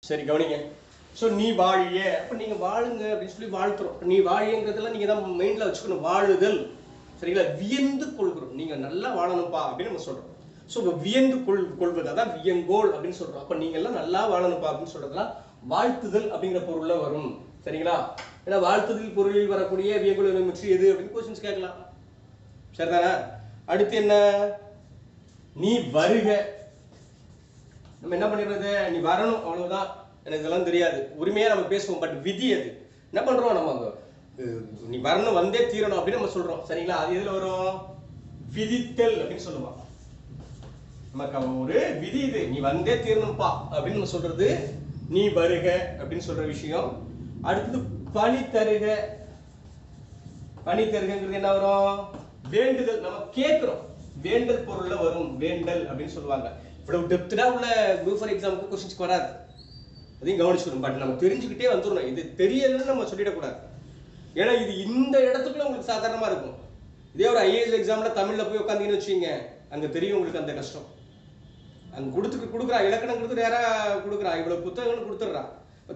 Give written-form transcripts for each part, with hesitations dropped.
சரி கவனிங்க. ஸோ நீ வாழிய, அப்போ நீங்கள் வாழுங்க அப்படின்னு சொல்லி வாழ்த்துறோம். நீ வாழியங்கிறதெல்லாம் நீங்கள் தான் மெயினில் வச்சுக்கணும். வாழுதல், சரிங்களா? வியந்து கொள்கிறோம். நீங்கள் நல்லா வாழணும்ப்பா அப்படின்னு நம்ம சொல்கிறோம். ஸோ இப்போ வியந்து கொள்வது, அதான் வியங்கோள் அப்படின்னு சொல்கிறோம். அப்போ நீங்கள் எல்லாம் நல்லா வாழணும்ப்பா அப்படின்னு சொல்கிறதுலாம் வாழ்த்துதல் அப்படிங்கிற பொருளில் வரும். சரிங்களா? ஏன்னா வாழ்த்துதல் பொருளில் வரக்கூடிய வியங்கோள் மிக்சி எது அப்படின்னு கொஸ்டின்ஸ் கேட்கலாம். சரிதானே? அடுத்து என்ன? நீ வருக. நம்ம என்ன பண்ணிடுறது? நீ வரணும், அவ்வளவுதான். எனக்கு இதெல்லாம் தெரியாது, உரிமையா நம்ம பேசுவோம். பட் விதி அது என்ன பண்றோம், நம்ம நீ வரணும், வந்தே தீரணும் அப்படின்னு நம்ம சொல்றோம். சரிங்களா? அது எதுல வரும்? விதித்தல் அப்படின்னு சொல்லுவான். நமக்கு ஒரு விதி இது, நீ வந்தே தீரணும்ப்பா அப்படின்னு நம்ம சொல்றது நீ வருக அப்படின்னு சொல்ற விஷயம். அடுத்தது பணி தருக. பணி தருகிறது என்ன வரும்? வேண்டுதல். நம்ம கேட்கிறோம், வேண்டல் பொருள்ல வரும். வேண்டல் அப்படின்னு சொல்லுவாங்க. இவ்வளவு டெப்தா உள்ள குரூப் ஃபார் எக்ஸாமுக்கு கொஸ்டின்ஸ் வராது, அதையும் கவனிச்சுக்கணும். பட் நம்ம தெரிஞ்சுக்கிட்டே வந்துடணும். இது தெரியலன்னு நம்ம சொல்லிடக்கூடாது. ஏன்னா இது இந்த இடத்துக்குள்ள உங்களுக்கு சாதாரணமா இருக்கும். இதே ஒரு ஐஏஎஸ் எக்ஸாம்ல தமிழ்ல போய் உட்காந்தீங்கன்னு வச்சுக்கீங்க, அங்க தெரியும் உங்களுக்கு அந்த கஷ்டம். அங்க கொடுக்குறா இலக்கணங்கிறது நேரா கொடுக்குறா, இவ்வளவு புத்தகங்கள் கொடுத்துட்றா.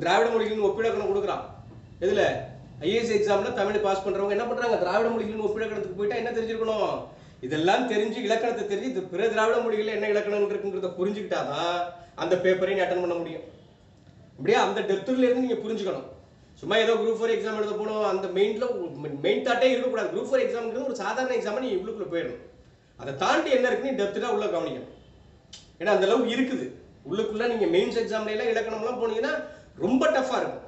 திராவிட மொழிகளின் ஒப்பிலக்கணம் கொடுக்குறான். எதுல? ஐஏஎஸ் எக்ஸாம்ல தமிழ் பாஸ் பண்றவங்க என்ன பண்றாங்க? திராவிட மொழிகளின் ஒப்பிலக்கணத்துக்கு போயிட்டா என்ன தெரிஞ்சிருக்கணும்? இதெல்லாம் தெரிஞ்சு, இலக்கணத்தை தெரிஞ்சு பிற திராவிட மொழிகள் என்ன இலக்கணம் இருக்குங்கிறத புரிஞ்சுக்கிட்டாதான் அந்த பேப்பரையும் அட்டன் பண்ண முடியும். இப்படியே அந்த டெப்த்ல இருந்து நீங்க புரிஞ்சுக்கணும். சும்மா ஏதோ குரூப் 4 எக்ஸாம் எழுத போனோம் அந்த மெயின் தாட்டே இருக்கக்கூடாது. குரூப் 4 எக்ஸாம்ங்கிறது ஒரு சாதாரண எக்ஸாம், நீ இவ்வளவுக்குள்ள போயிடணும். அதை தாண்டி என்ன இருக்குன்னு டெப்த்ல உள்ள கவனிக்கணும். ஏன்னா அந்த அளவு இருக்குது உள்ளுக்குள்ள. நீங்க மெயின்ஸ் எக்ஸாம்ல எல்லாம் இலக்கணம்லாம் போனீங்கன்னா ரொம்ப டஃபா இருக்கும்.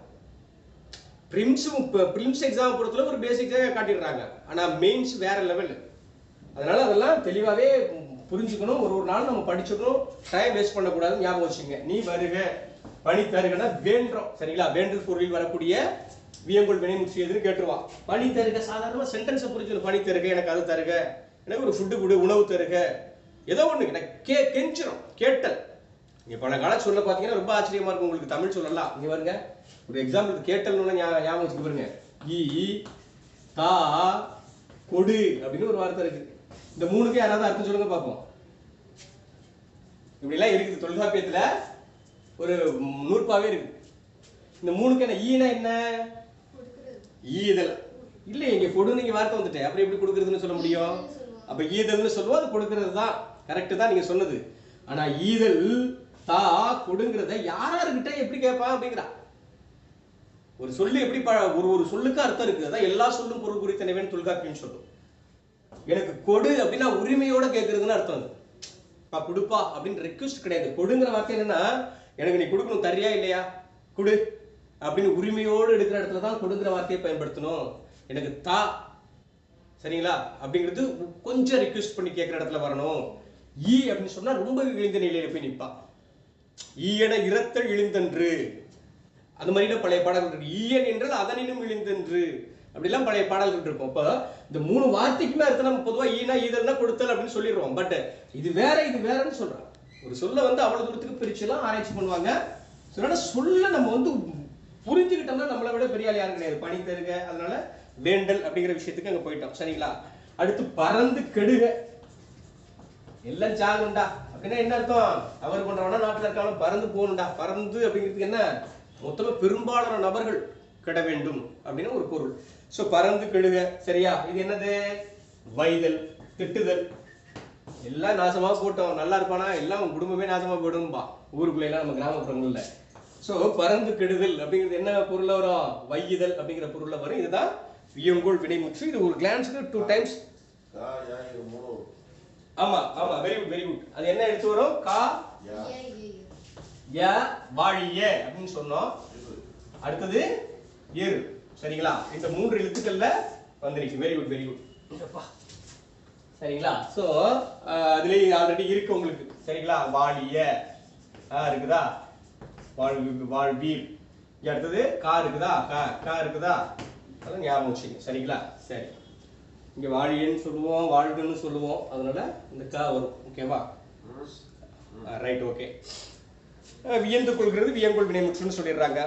பிரிம்ஸ் எக்ஸாம் பொறுத்தவரை ஒரு பேசிக்காக காட்டிடுறாங்க, ஆனா மெயின்ஸ் வேற லெவல். அதனால அதெல்லாம் தெளிவாகவே புரிஞ்சுக்கணும். ஒரு நாள் நம்ம படிச்சுக்கணும், டைம் வேஸ்ட் பண்ணக்கூடாது. ஞாபகம் வச்சுங்க. நீ வருக, பணி தருகனா வேண்டோம். சரிங்களா? வேண்டல் பொருளில் வரக்கூடிய வியங்கோள் வினைமுற்று எதுன்னு கேட்டுருவான். பணி தருக சாதாரணமா சென்டென்ஸை புரிஞ்சுக்கணும். பணி தருக, எனக்கு அது தருக, எனக்கு ஒரு ஃபுட்டு கொடு, உணவு தருக, ஏதோ ஒண்ணு எனக்கு கெஞ்சிரும். கேட்டல். நீங்க பல கால சொல்ல பாத்தீங்கன்னா ரொம்ப ஆச்சரியமா இருக்கும் உங்களுக்கு. தமிழ் சொல்லலாம். இங்க பாருங்க, ஒரு எக்ஸாம்பிள் கேட்டல்னு ஞாபகம் வச்சுக்க பாருங்க. ஈ தா கொடு அப்படின்னு ஒரு வார்த்தை இருக்கு. இந்த மூணுக்கு யாராவது அர்த்தம் சொல்லுங்க பார்ப்போம். இப்படி எல்லாம் இருக்குது தொல்காப்பியத்துல, ஒரு நூற்பாவே இருக்கு. இந்த மூணுக்கு என்ன? ஈனா என்ன? ஈதல். இல்ல, இங்க கொடு நீங்க வார்த்தை வந்துட்டேன், அப்படி எப்படி கொடுக்கறதுன்னு சொல்ல முடியும்? அப்ப ஈதல்னு சொல்லுவோம், அது கொடுக்கறது தான். கரெக்ட் தான் நீங்க சொன்னது. ஆனா ஈதல் தா கொடுங்கிறத யாராருக்கிட்ட எப்படி கேட்பான் அப்படிங்கிறா. ஒரு சொல்லு எப்படி ஒரு சொல்லுக்கு அர்த்தம் இருக்கு. அதான் எல்லா சொல்லும் பொருள் குறித்தனவேன்னு தொல்காப்பியம் சொல்லும். எனக்கு கொடு அப்படின்னா உரிமையோட கேட்கறதுன்னு அர்த்தம். அது கொடுப்பா அப்படின்னு ரெக்வஸ்ட் கிடையாது. கொடுங்கிற வார்த்தை என்னன்னா, எனக்கு நீ கொடுக்கணும், தரியா இல்லையா, கொடு அப்படின்னு உரிமையோடு எடுக்கிற இடத்துல தான் கொடுங்கிற வார்த்தையை பயன்படுத்தணும். எனக்கு தா, சரிங்களா அப்படிங்கிறது கொஞ்சம் ரிக்வெஸ்ட் பண்ணி கேட்கிற இடத்துல வரணும். ஈ அப்படின்னு சொன்னா ரொம்ப இழிந்த நிலையில போய் நிற்பா. ஈயன இரத்தல் இழிந்தன்று, அந்த மாதிரிலாம் பழைய பாடல்கள் இருக்கு. ஈயன் என்றால் அதனினும் இழிந்தன்று, அப்படிலாம் பழைய பாடல்கள் இருக்கும். அப்ப இந்த மூணு வார்த்தைக்குமே அர்த்தம் நம்ம பொதுவா ஈனா ஈதல்னா கொடுத்தல் அப்படின்னு சொல்லிடுவோம். பட் இது வேற இது வேறன்னு சொல்றோம். ஒரு சொல்ல வந்து அவ்வளவு தூரத்துக்கு பிரிச்சுலாம் ஆராய்ச்சி பண்ணுவாங்க. சொல்ல நம்ம வந்து புரிஞ்சுக்கிட்டோம்னா நம்மளை விட பெரிய ஆள் யாரும் கிடையாது. பணி தருக, அதனால வேண்டல் அப்படிங்கிற விஷயத்துக்கு அங்க போயிட்டோம். சரிங்களா? அடுத்து பறந்து கெடுக. எல்லாம் சாகுண்டா அப்படின்னா என்ன அர்த்தம்? அவர் பண்றவனா நாட்டில் இருக்காலும் பறந்து போகணும்டா. பறந்து அப்படிங்கிறதுக்கு என்ன? மொத்தமா பெரும்பாலான நபர்கள் கெட வேண்டும் அப்படின்னு ஒரு பொருள். சோ பறந்து கெடுக. சரியா? இது என்னது? வைதல், திட்டுதல். எல்லாம் நாசமா போட்டோம், நல்லா இருப்பானா, எல்லாம் குடும்பமே நாசமா போயிடும்பா ஊருக்குள்ள எல்லாம், நம்ம கிராமப்புறங்கள்ல. சோ பறந்து கெடுதல் அப்படிங்கிறது என்ன பொருள்ல வரும்? வையுதல் அப்படிங்கிற பொருள்ல வரும். இதுதான் வியங்கோள் வினைமுற்று. இது ஒரு கிளான்ஸ்க்கு 2 டைம்ஸ். ஆமா ஆமா, வெரி குட் வெரி குட். அது என்ன எடுத்து வரும்? கா ய வாழிய அப்படின்னு சொன்னோம். அடுத்தது ஏறு. சரிங்களா? இந்த 3 எழுத்துக்கள்ல வந்துருச்சு. Very good very good. சரிங்களா? சோ அதுலயே ஆல்ரெடி இருக்கு உங்களுக்கு. சரிங்களா? வாழிய இருக்குதா? வாழ்வீர். அடுத்தது கா இருக்குதா? கா இருக்குதா? அதான் ஞாபகம் வச்சுக்கோங்க. சரிங்களா? சரி, இங்க வாழியன்னு சொல்லுவோம், வாழ்வுன்னு சொல்லுவோம், அதனால இந்த கா வரும். ஓகேவா? Right, okay. வியந்து கொள்கிறது வியங்கோள் வினைமுற்றுன்னு சொல்லிடுறாங்க.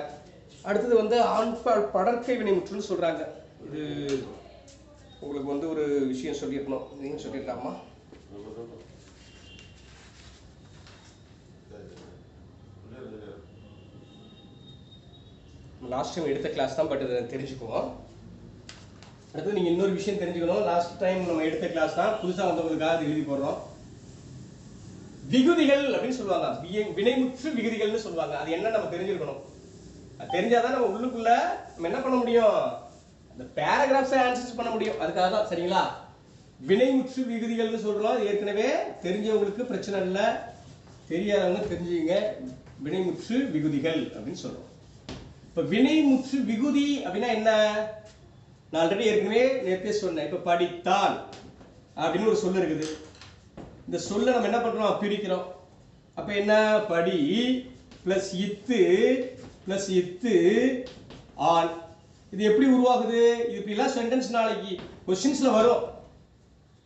அடுத்தது வந்து ஆண்பால் படற்கை வினைமுற்றுன்னு சொல்றாங்க. இது உங்களுக்கு வந்து ஒரு விஷயம் சொல்லியிருக்கணும், நீங்க சொல்லிடலாமா? லாஸ்ட் டைம் எடுத்த கிளாஸ் தான், பட் இதை தெரிஞ்சுக்குவோம். அடுத்து நீங்கள் இன்னொரு விஷயம் தெரிஞ்சுக்கணும். லாஸ்ட் டைம் நம்ம எடுத்த கிளாஸ் தான், புதுசாக வந்தவங்களுக்காக அது எழுதி போடுறோம். விகுதிகள் அப்படின்னு சொல்லுவாங்க, வினைமுற்று விகுதிகள்னு சொல்லுவாங்க. அது என்ன நம்ம தெரிஞ்சிருக்கணும். அது தெரிஞ்சாதான் நம்ம உள்ளுக்குள்ள நம்ம என்ன பண்ண முடியும், அந்த பேராகிராஃப்ஸை ஆன்சர்ஸ் பண்ண முடியும். அதுக்காக தான். சரிங்களா? வினைமுற்று விகுதிகள்னு சொல்றோம். அது ஏற்கனவே தெரிஞ்சவங்களுக்கு பிரச்சனை இல்லை, தெரியாதவங்க தெரிஞ்சுங்க. வினைமுற்று விகுதிகள் அப்படின்னு சொல்றோம். இப்ப வினைமுற்று விகுதி அப்படின்னா என்ன, நான் ஆல்ரெடி ஏற்கனவே நேற்றே சொன்னேன். இப்ப படித்தான் அப்படின்னு ஒரு சொல் இருக்குது. இந்த சொல்ல நம்ம என்ன பண்றோம், பிரிக்கிறோம். அப்ப என்ன, படி பிளஸ் இத்து பிளஸ் இத்து ஆன். இது எப்படி உருவாகுது, இது இப்படிலாம் சென்டென்ஸ் நாளைக்கு கொஸ்டின்ஸ்ல வரும்,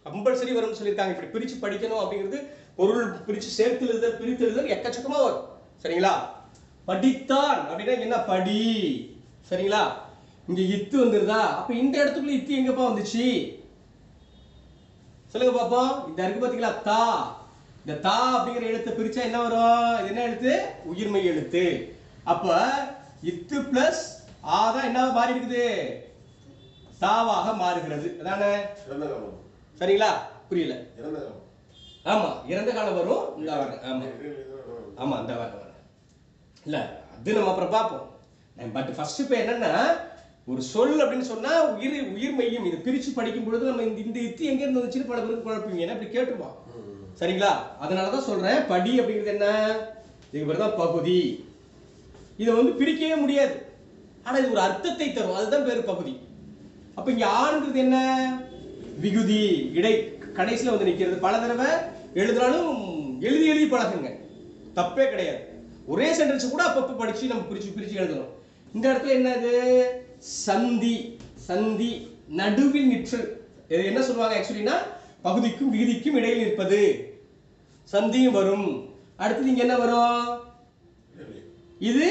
கம்பல்சரி வரும்னு சொல்லியிருக்காங்க. இப்படி பிரிச்சு படிக்கணும் அப்படிங்கிறது, பொருள் பிரிச்சு சேர்த்து எழுதுதல் பிரித்து எழுதுதல் எக்கச்சக்கமா வரும். சரிங்களா? படித்தான் அப்படின்னா என்ன, படி. சரிங்களா? இங்க இத்து வந்துருதா, அப்ப இந்த இடத்துக்குள்ள இத்து எங்கப்பா வந்துச்சு சொல்லுங்க பாப்போம். இந்த இருக்கு பாத்தீங்களா, தா. இந்த தா அப்படிங்கிற எழுத்தை பிரிச்சா என்ன வரும், இது என்ன எழுத்து, உயிர்மை எழுத்து. அப்ப இத்து பிளஸ் ஆ தான் என்ன மாறி இருக்குது, தாவாக மாறுகிறது. அதானே? சரிங்களா? புரியல? ஆமா, இறந்த காலம் வரும். இந்த வர ஆமா ஆமா இந்த வர இல்ல, அது நம்ம அப்புறம் பார்ப்போம். பட் ஃபர்ஸ்ட் இப்ப என்னன்னா, ஒரு சொல் அப்படின்னு சொன்னா உயிர் மையம். இது பிரிச்சு படிக்கும் பொழுது நம்ம இந்த இத்து எங்க இருந்து வந்துச்சுன்னு பல பேருக்கு குழப்பீங்க. ஏன்னா இப்படி கேட்டுருப்போம். சரிங்களா? அதனாலதான் சொல்றேன், படி அப்படிங்கிறது என்ன, இதுக்கு பேர் தான் பகுதி. இதை வந்து பிரிக்கவே முடியாது, ஆனா இது ஒரு அர்த்தத்தை தரும், அதுதான் பேரு பகுதி. அப்ப இங்க ஆண்கிறது என்ன, விகுதி, இடை கடைசியில வந்து நிக்கிறது. பல தடவை எழுதினாலும் எழுதி எழுதி பழகுங்க, தப்பே கிடையாது. ஒரே சென்டென்ஸ் கூட அப்பப்ப படிச்சு நம்ம பிரிச்சு பிரிச்சு எழுதணும். இந்த இடத்துல என்னது, சந்தி. சந்தி நடுவில் நிற்றல். என்ன சொல்லுவாங்க ஆக்சுவலினா, பகுதிக்கும் விகுதிக்கும் இடையில் நிற்பது, சந்தியும் வரும். அடுத்து இங்க என்ன வரும், இது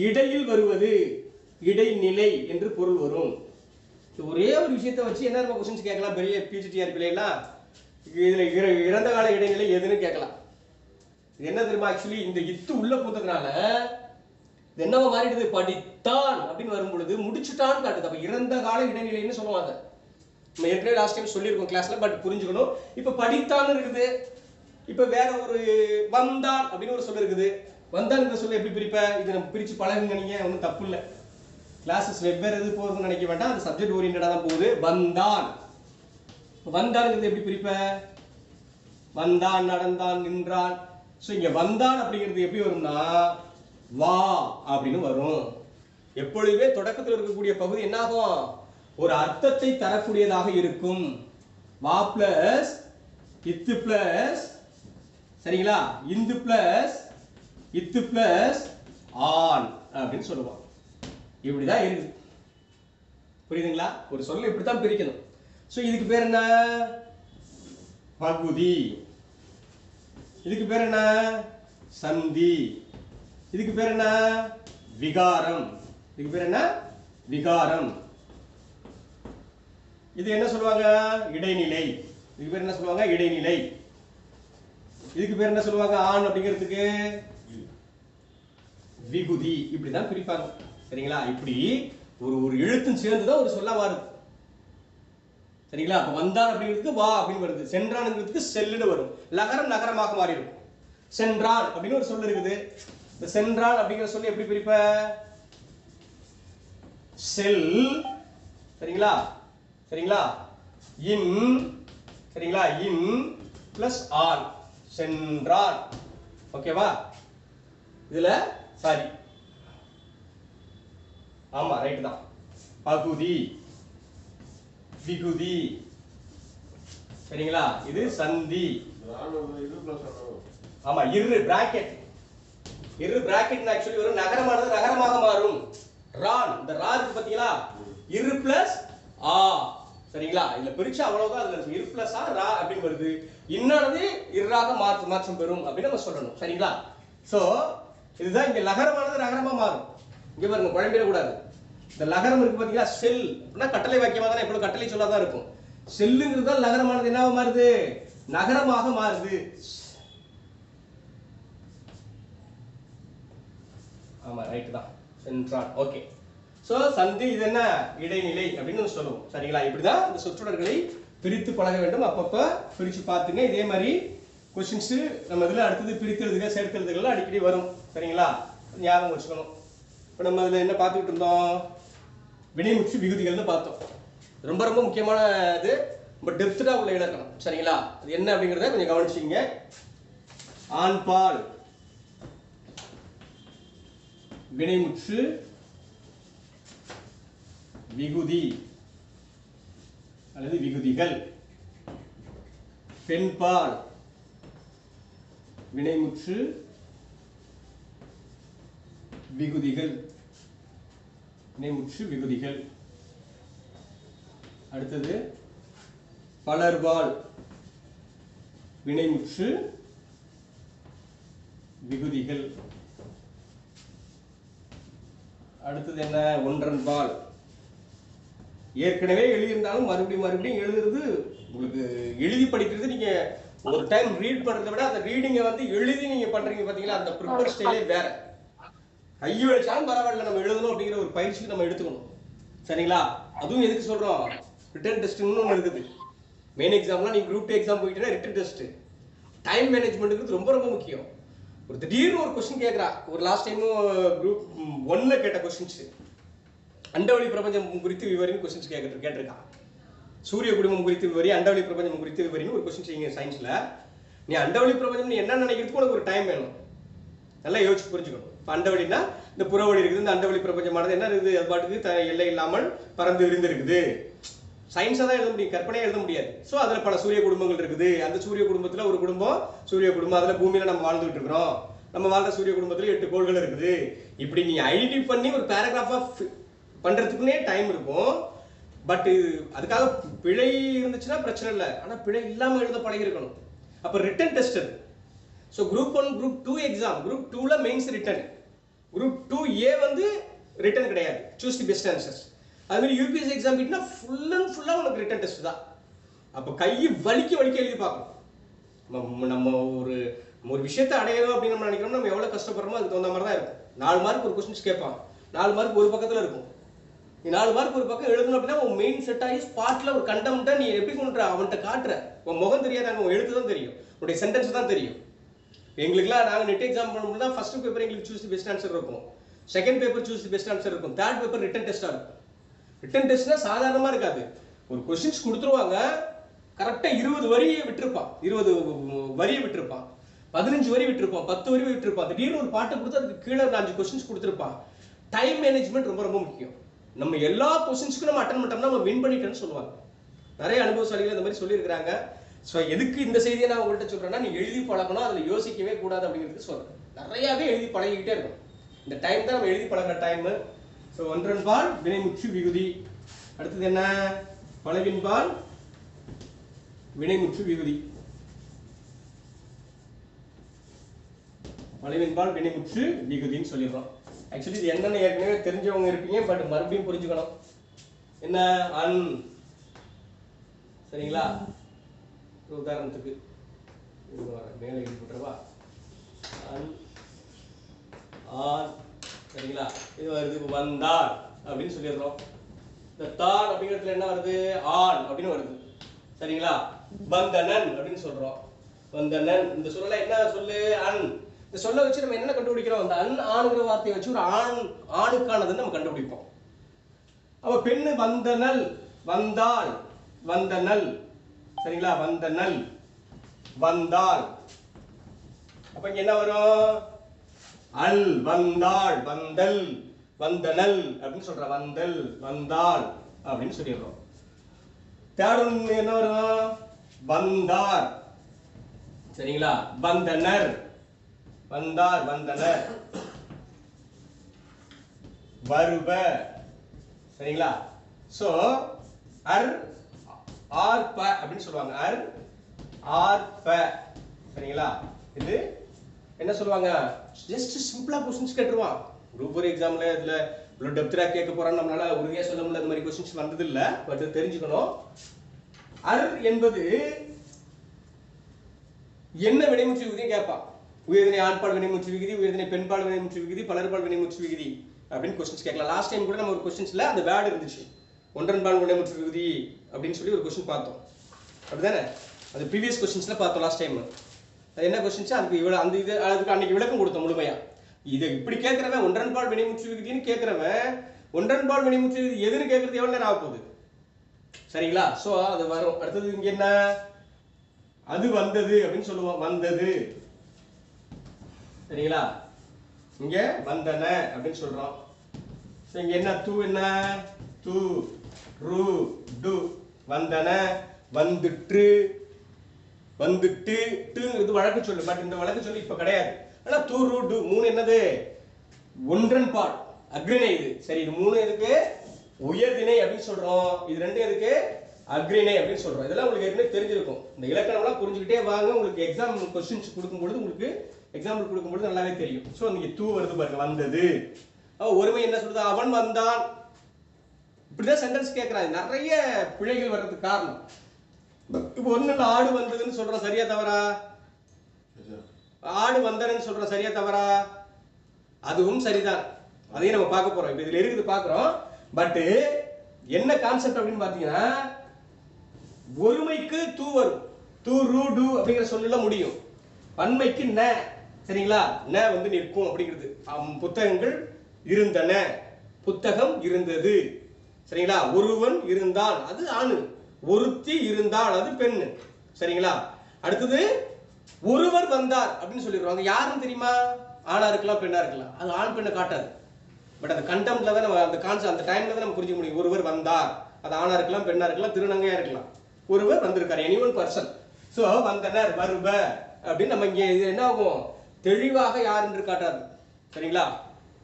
இடையில் வருவது, இடைநிலை என்று பொருள் வரும். ஒரே ஒரு விஷயத்தை வச்சு என்ன क्वेश्चंस கேட்கலாம், பெரிய பிஜிடிஆர் பிள்ளைலாம் இதுல இறந்த கால இடைநிலை எதுன்னு கேட்கலாம். இது என்ன தெரியுமா, ஆக்சுவலி இந்த இத்து உள்ள போனதுனால இது என்னவா மாறிடுது, படித்தான் அப்படின்னு வரும் பொழுது முடிச்சுட்டான்னு காட்டுது. அப்ப இறந்த கால இடைநிலைன்னு சொல்லுவாங்க. நம்ம ஏற்கனவே லாஸ்ட் டைம் சொல்லியிருக்கோம் கிளாஸ்ல, பட் புரிஞ்சுக்கணும். இப்ப படித்தான் இருக்குது. இப்ப வேற ஒரு வந்தான் அப்படின்னு ஒரு சொல் இருக்குது. வந்தான்ங்கிற சொல்ல எப்படி பிரிப்ப, இது நம்ம பிரிச்சு பழகுங்க, நீங்க ஒன்றும் தப்பு இல்லை. கிளாஸஸ் வெவ்வேறு எது போகுதுன்னு நினைக்க வேண்டாம், அது சப்ஜெக்ட் ஓரியன்டா தான் போகுது. வந்தான், வந்தான்ங்கிறது எப்படி பிரிப்ப, வந்தான், நடந்தான், நின்றான். ஸோ இங்க வந்தான் அப்படிங்கிறது எப்படி வரும்னா, வா அப்படின்னு வரும். எப்பொழுதுமே தொடக்கத்தில் இருக்கக்கூடிய பகுதி என்னாகும், ஒரு அர்த்தத்தை தரக்கூடியதாக இருக்கும். வா பிளஸ் இத்து பிளஸ், சரிங்களா, இந்து பிளஸ் இத்து பிளஸ் ஆன் அப்படின்னு சொல்லுவாங்க. இப்படிதான் இருக்கு. புரியுதுங்களா? ஒரு சொல்ல இப்படித்தான் பிரிக்கணும். சோ இதுக்கு பேர் என்ன, பகுதி. இதுக்கு பேர் என்ன, சந்தி. இதுக்கு பேர் என்ன, விகாரம். இதுக்கு பேர் என்ன, விகாரம். இது என்ன சொல்லுவாங்க, இடைநிலை. இதுக்கு பேர் என்ன சொல்லுவாங்க, இடைநிலை. இதுக்கு பேர் என்ன சொல்லுவாங்க, ஆண் அப்படிங்கிறதுக்கு விகுதி. இப்படிதான் பிரிப்பாங்க. சரிங்களா? இப்படி ஒரு ஒரு எழுத்தும் சேர்ந்துதான் ஒரு சொல்ல மாறுது. சரிங்களா? அப்ப வந்தான் அப்படிங்கிறதுக்கு வா அப்படின்னு வருது, சென்றான்ங்கிறதுக்கு செல்லுன்னு வரும். லகரம் நகரமாக மாறி இருக்கும். சென்றான் அப்படின்னு ஒரு சொல் இருக்குது. இந்த சென்றான் அப்படிங்கிற சொல்லி எப்படி பிரிப்ப, செல், சரிங்களா, சரிங்களா, இன், சரிங்களா, இன் பிளஸ் ஆன், சென்றான். ஓகேவா? இதுல சாரி, ஆமா ரைட் தான். பகுதி, விகுதி, சரிங்களா, இது சந்தி. ஆமா, இரு பிராக்கெட். இரு பிராக்கெட் ஆக்சுவலி ஒரு நகரமானது நகரமாக மாறும். ரான், இந்த ரா இருக்கு பாத்தீங்களா, இரு பிளஸ் ஆ. சரிங்களா? இதுல பிரிச்சா அவ்வளவுதான். அதுல இரு பிளஸ் ஆ ரா அப்படின்னு வருது. இன்னானது இராக மாற்றம் பெறும் அப்படின்னு நம்ம சொல்லணும். சரிங்களா? சோ இதுதான் இங்க லகரமானது நகரமா மாறும். இங்க பாருங்க, குழம்பிட கூடாது. இந்த லகரம் இருக்கு பாத்தீங்களா, செல் அப்படின்னா கட்டளை வாக்கியமா தானே, எப்பொழுது கட்டளை சொல்லாதான் இருக்கும். செல்லுங்கிறது லகரமானது என்னவா மாறுது, நகரமாக மாறுது. ஆமா ரைட் தான், சென்றான். ஓகே, சோ சந்தி இது என்ன இடைநிலை அப்படின்னு சொல்லுவோம். சரிங்களா? இப்படிதான் இந்த சொற்றொடர்களை பிரித்து பழக வேண்டும். அப்பப்ப பிரிச்சு பார்த்துங்க. இதே மாதிரி கொஸ்டின்ஸ் நம்ம இதுல அடுத்தது பிரித்து எழுதுக சேர்த்து எழுதுகள் அடிக்கடி வரும். சரிங்களா? ஞாபகம் வச்சுக்கணும். இப்போ நம்ம இதுல என்ன பார்த்துக்கிட்டு இருந்தோம்? வினைமுற்று விகுதிகள்னு பார்த்தோம். ரொம்ப ரொம்ப முக்கியமான இது, ரொம்ப டெப்த்டா உள்ள இலக்கணம். சரிங்களா? அது என்ன அப்படிங்கறத கொஞ்சம் கவனிச்சிங்க. ஆண்பால் வினைமுற்று விகுதி அல்லது விகுதிகள், பெண்பால் வினைமுற்று விகுதிகள், வினைமுற்று விகுதிகள். அடுத்தது பலர்பால் வினைமுற்று விகுதிகள். அடுத்தது என்ன? ஒன்றன்பால். ஏற்கனவே எழுதியிருந்தாலும் மறுபடியும் எழுதுறது உங்களுக்கு எழுதி படிக்கிறது, நீங்க ஒரு டைம் ரீட் பண்றதை விட அந்த ரீடிங்கை வந்து எழுதி நீங்க பண்றீங்க பாத்தீங்களா, அந்த ப்ரிப்பேர் ஸ்டைலே வேற. கையை வச்சாலும் பரவாயில்ல, நம்ம எழுதணும் அப்படிங்கிற ஒரு பயிற்சி நம்ம எடுத்துக்கணும். சரிங்களா? அதுவும் எதுக்கு சொல்றோம்? ரிட்டன் டெஸ்ட்னு ஒன்று இருக்குது. மெயின் எக்ஸாம்லாம் நீங்க குரூப் 2 எக்ஸாம் போயிட்டீங்கன்னா ரிட்டன் டெஸ்ட். டைம் மேனேஜ்மெண்ட்டுக்கு ரொம்ப ரொம்ப முக்கியம். ஒரு திடீர்னு ஒரு கொஸ்டின் கேட்குறா. ஒரு லாஸ்ட் டைமும் குரூப் 1ல கேட்ட கொஸ்டின்ஸ், அண்டவெளி பிரபஞ்சம் குறித்து விவரின்னு கொஸ்டின்ஸ் கேட்டிருக்கான். சூரிய குடும்பம் குறித்து விவரி, அண்டவெளி பிரபஞ்சம் குறித்து விவரின்னு ஒரு கொஸ்டின் செய்யுங்க சயின்ஸ்ல. நீ அண்டவெளி பிரபஞ்சம் நீ என்ன நினைக்கிறதுக்கு உனக்கு ஒரு டைம் வேணும். நல்லா யோசிச்சு புரிஞ்சுக்கணும். இப்போ அண்டவெளினா இந்த புறவெளி இருக்குது, இந்த அண்டவெளி பிரபஞ்சமானது என்ன இருக்குது, அது பாட்டுக்கு எல்லை இல்லாமல் பறந்து விரிந்திருக்குது. சயின்ஸாக தான் எழுத முடியும், கற்பனையாக எழுத முடியாது. ஸோ அதில் பல சூரிய குடும்பங்கள் இருக்குது. அந்த சூரிய குடும்பத்தில் ஒரு குடும்பம் சூரிய குடும்பம், அதில் பூமியில் நம்ம வாழ்ந்துகிட்டு இருக்கிறோம். நம்ம வாழ்ந்த சூரிய குடும்பத்தில் 8 கோள்கள் இருக்குது. இப்படி நீ ஐடென்டிஃபை பண்ணி ஒரு பேராகிராஃபாக பண்ணுறதுக்குன்னே டைம் இருக்கும். பட் அதுக்காக பிழை இருந்துச்சுன்னா பிரச்சனை இல்லை, ஆனால் பிழை இல்லாமல் எழுத பழகிருக்கணும். அப்போ ரிட்டன் டெஸ்ட் அது. So group 1 group 2 exam, group 2ல மெயின்ஸ் ரிட்டன், குரூப் 2A வந்து ரிட்டன் கிடையாது, சூஸ் தி பெஸ்ட் ஆன்சர்ஸ். அதுமாதிரி யூபிஎஸ்சி எக்ஸாம் கிட்டனா ஃபுல் அண்ட் ஃபுல்லாக உனக்கு ரிட்டன் டெஸ்ட் தான். அப்போ கையை வலிக்க எழுதி பார்க்கணும். நம்ம ஒரு விஷயத்தை அடையணும் அப்படின்னு நம்ம நினைக்கிறோம். நம்ம எவ்வளோ கஷ்டப்படுறோமோ அதுக்கு தகுந்த மாதிரி தான் இருக்கும். 4 மார்க் ஒரு கொஸ்டின்ஸ் கேட்பான், 4 மார்க் ஒரு பக்கத்தில் இருக்கும். நீ 4 மார்க் ஒரு பக்கம் எழுதணும் அப்படின்னா உன் மெயின் செட் ஆகி ஸ்பாட்ல ஒரு கண்டெம்ட்டை நீ எப்படி கொண்டு அவன்கிட்ட காட்டுற. உன் முகம் தெரியாதாங்க, உன் எழுத்து தான் தெரியும், உன்னுடைய சென்டென்ஸ் தான் தெரியும். எங்களுக்குலாம் நாங்கள் நெட் எக்ஸாம் பண்ணும்போது தான் ஃபர்ஸ்ட் பேப்பர் எங்களுக்கு சூஸ் தி பெஸ்ட் ஆன்சர் இருக்கும், second paper choose the best answer இருக்கும், தேர்ட் பேப்பர் ரிட்டன் டெஸ்ட்டாக இருக்கும். ரிட்டன் டெஸ்ட்னா சாதாரணமாக இருக்காது. ஒரு கொஸ்டின்ஸ் கொடுத்துருவாங்க, கரெக்டாக 20 வரியை விட்டுருப்பான், 20 வரியை விட்டுருப்பான், 15 வரி விட்டுருப்பான், 10 வரி விட்டுருப்பான். திடீர்னு ஒரு பாட்டை கொடுத்து அதுக்கு கீழே 5 கொஸ்டின்ஸ் கொடுத்துருப்பான். டைம் மேனேஜ்மெண்ட் ரொம்ப ரொம்ப முக்கியம். நம்ம எல்லா கொஸ்டின்ஸ்க்கும் நம்ம அட்டன் பண்ணிட்டோம்னா நம்ம வின் பண்ணிட்டேன்னு சொல்லுவாங்க. நிறைய அனுபவசாலிகள் இந்த மாதிரி சொல்லியிருக்கிறாங்க. ஸோ எதுக்கு இந்த செய்தியை நான் உங்கள்கிட்ட சொல்றேன்னா, நீ எழுதி பழகணும், அதில் யோசிக்கவே கூடாது அப்படிங்கிறது சொல்றேன். நிறையாவே எழுதி பழகிக்கிட்டே இருக்கும். இந்த டைம் தான் நம்ம எழுதி பழகிற டைமு. ஸோ ஒன்றன்பால் வினைமுற்று விகுதி. அடுத்தது என்ன? பலவின்பால் வினைமுற்று விகுதி. பலவின்பால் வினைமுற்று விகுதின்னு சொல்லிடுறோம். ஆக்சுவலி இது என்னன்னு ஏற்கனவே தெரிஞ்சவங்க இருப்பீங்க, பட் மறுபடியும் புரிஞ்சுக்கணும். என்ன? அன். சரிங்களா? உதாரணத்துக்கு மேலே எழுதி போட்டுறவா? An, on. சரிங்களா? இது வருது வந்தார் அப்படின்னு சொல்லிடுறோம். இந்த தார் அப்படிங்கிறதுல என்ன வருது? ஆன் அப்படின்னு வருது. சரிங்களா? வந்தனன் அப்படின்னு சொல்றோம். வந்தனன் இந்த சொல்லல என்ன சொல்லு? அன். இந்த சொல்ல வச்சு நம்ம என்ன கண்டுபிடிக்கிறோம்? அந்த அன் ஆணுங்கிற வார்த்தையை வச்சு ஒரு ஆணுக்கானதுன்னு நம்ம கண்டுபிடிப்போம். அப்ப பெண்ணு வந்தனல், வந்தாள், வந்தனல். சரிங்களா? வந்தனல், வந்தாள். அப்ப இங்க என்ன வரும்? அல், வந்தாள், வந்தல், வந்தனல் அப்படின்னு சொல்ற. வந்தல், வந்தாள் அப்படின்னு சொல்லிடுறோம். தேர்ட் என்ன வரும்? வந்தார். சரிங்களா? வந்தனர், வந்தார், வந்தனர். வருவ. சரிங்களா? சோ அர் ஆர் ப அப்படின்னு சொல்லுவாங்க. அர் ஆர் ப. சரிங்களா? இது என்ன சொல்லுவாங்க? ஜஸ்ட் சிம்பிளா क्वेश्चंस கேட்டுருவான். குரூப் 4 எக்ஸாம்ல இதுல இவ்வளவு டெப்தா கேட்க போறான்னு நம்மளால உறுதியா சொல்ல முடியல. இந்த மாதிரி क्वेश्चंस வந்தது இல்ல, பட் தெரிஞ்சுக்கணும். அர் என்பது என்ன வினைமுற்று விகுதி கேட்பான். உயர்திணை ஆண்பால் வினைமுற்று விகுதி, உயர்திணை பெண்பால் வினைமுற்று விகுதி, பலர்பால் வினைமுற்று விகுதி. அப்படின்னு கொஸ்டின்ஸ் கேட்கலாம். லாஸ்ட் டைம் கூட நம்ம ஒரு கொஸ்டின்ஸ்ல அந்த வேர்டு இருந்துச்சு, ஒன்றன்பால் வினைமுற்று விகுதி அப்படின்னு சொல்லி ஒரு கொஸ்டின் பார்த்தோம், அப்படிதானே? அது ப்ரீவியஸ் கொஸ்டின்ஸ்ல பார்த்தோம் லாஸ்ட் டைம். அது என்ன கொஸ்டின்ஸ், அதுக்கு இவ்வளவு அந்த இது அதுக்கு அன்னைக்கு விளக்கம் கொடுத்தோம் முழுமையா. இதை இப்படி கேட்கறவன் ஒன்றன்பால் வினைமுற்று விகுதின்னு கேட்கறவன் ஒன்றன்பால் வினைமுற்று விகுதி எதுன்னு கேட்கறது எவ்வளவு நேரம் ஆக போகுது, சரிங்களா? ஸோ அது வரும். அடுத்தது இங்க என்ன, அது வந்தது அப்படின்னு சொல்லுவோம், வந்தது, சரிங்களா? இங்க வந்தன அப்படின்னு சொல்றோம். இங்க என்ன, தூ என்ன, தூ ரு டு, வந்தன, வந்துட்டு, வந்துட்டு, டுங்கிறது வழக்கு சொல்லு. பட் இந்த வழக்கு சொல்லு இப்ப கிடையாது. ஆனா தூ ரு டு மூணு என்னது, ஒன்றன் பால் அக்ரிணை. இது சரி, இது மூணு எதுக்கு, உயர்திணை அப்படின்னு சொல்றோம். இது ரெண்டு எதுக்கு, அக்ரிணை அப்படின்னு சொல்றோம். இதெல்லாம் உங்களுக்கு ஏற்கனவே தெரிஞ்சிருக்கும். இந்த இலக்கணம்லாம் புரிஞ்சுக்கிட்டே வாங்க, உங்களுக்கு எக்ஸாம் கொஸ்டின்ஸ் கொடுக்கும்பொழுது, உங்களுக்கு எக்ஸாம்பிள் கொடுக்கும்பொழுது நல்லாவே தெரியும். ஸோ நீங்க தூ வருது பாருங்க, வந்தது. ஒருமை என்ன சொல்றது, அவன் வந்தான். இப்படிதான் சென்டென்ஸ் கேட்கறாங்க. நிறைய பிழைகள் வர்றதுக்கு காரணம் இப்போ ஒண்ணு ஆடு வந்ததுன்னு சொல்றோம், சரியா தவறா? ஆடு வந்தனன்னு சொல்றோம், சரியா தவறா? அதுவும் சரிதான், அதையும் நம்ம பார்க்க போறோம். இப்ப இதுல இருக்குது பாக்குறோம். பட் என்ன கான்செப்ட் அப்படின்னு பாத்தீங்கன்னா, ஒருமைக்கு தூ வரும், தூ ரு டு அப்படிங்கிற சொல்லல முடியும். பன்மைக்கு ந, சரிங்களா? ந வந்து நிற்கும் அப்படிங்கிறது. புத்தகங்கள் இருந்தன, புத்தகம் இருந்தது, சரிங்களா? ஒருவன் இருந்தான், அது ஆணு. ஒருத்தி இருந்தாள், அது பெண்ணு, சரிங்களா? அடுத்தது ஒருவர் வந்தார் அப்படின்னு சொல்லிடுவாங்க. யாருன்னு தெரியுமா? ஆணா இருக்கலாம், பெண்ணா இருக்கலாம். அது ஆண் பெண்ணை காட்டாது. பட் அந்த கண்டெம்ட்ல தான் நம்ம அந்த கான்செப்ட் அந்த டைம்ல தான் நம்ம புரிஞ்சுக்க முடியும். ஒருவர் வந்தார், அது ஆணா இருக்கலாம், பெண்ணா இருக்கலாம், திருநங்கையா இருக்கலாம். ஒருவர் வந்திருக்காரு, எனி ஒன் பர்சன். ஸோ வந்தனர், வருவ அப்படின்னு நம்ம இங்கே இது என்ன ஆகும், தெளிவாக யார் என்று காட்டாது, சரிங்களா?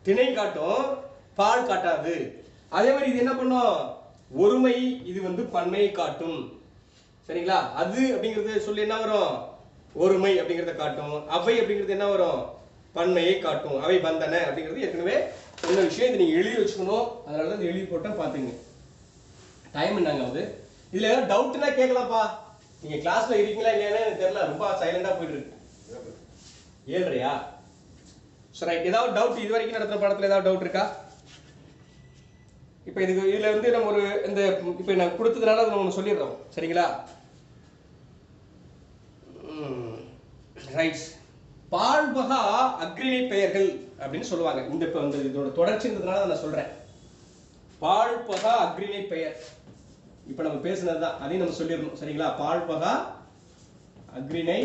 திணை காட்டும், பால் காட்டாது. அதே மாதிரி இது என்ன பண்ணும், ஒருமை இது வந்து பன்மையை காட்டும், சரிங்களா? அது அப்படிங்கிறது சொல்லி என்ன வரும், ஒருமை அப்படிங்கிறத காட்டும். அவை அப்படிங்கிறது என்ன வரும், பன்மையை காட்டும். அவை வந்தன அப்படிங்கிறது ஏற்கனவே சொன்ன விஷயம். இது நீங்க எழுதி வச்சுக்கணும், அதனால தான் எழுதி போட்டேன், பாத்துங்க. டைம் என்னங்க ஆகுது. இதுல ஏதாவது டவுட்னா கேட்கலாம்ப்பா. நீங்க கிளாஸ்ல இருக்கீங்களா இல்லையானே எனக்கு தெரியல, ரொம்ப சைலண்டா போயிட்டு இருக்கு. 7:30 சரி, ஏதாவது டவுட் இது வரைக்கும் நடத்துற பாடத்துல ஏதாவது டவுட் இருக்கா? இப்போ இதுல வந்து நம்ம ஒரு இந்த இப்போ நான் கொடுத்ததுனால அதை நம்ம சொல்லிடுறோம், சரிங்களா? ரைட். பால்வகா அக்ரிணை பெயர்கள் அப்படின்னு சொல்லுவாங்க. இந்த இப்போ இந்த இதோட தொடர்ச்சின்றதுனால நான் சொல்றேன். பால்வகா அக்ரிணை பெயர் இப்போ நம்ம பேசுனது தான், அதையும் நம்ம சொல்லிடணும், சரிங்களா? பால்வகா அக்ரிணை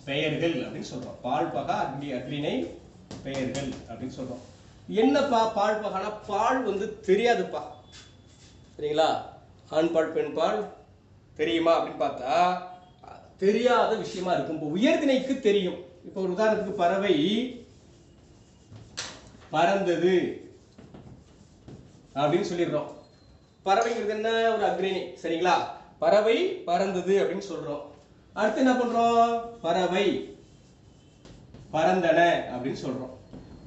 பெயர்கள் அப்படின்னு சொல்றோம். பால்வகா அக்ரிணை பெயர்கள் அப்படின்னு சொல்றோம். என்னப்பா பால் பகானா, பால் வந்து தெரியாதுப்பா, சரிங்களா? ஆண் பால் பெண் பால் தெரியுமா அப்படின்னு பார்த்தா தெரியாத விஷயமா இருக்கும். இப்போ உயர்திணைக்கு தெரியும். இப்போ ஒரு உதாரணத்துக்கு பறவை பறந்தது அப்படின்னு சொல்லிடுறோம். பறவைங்கிறது என்ன, ஒரு அக்ரிணை, சரிங்களா? பறவை பறந்தது அப்படின்னு சொல்றோம். அடுத்து என்ன பண்றோம், பறவை பறந்தன அப்படின்னு சொல்றோம்.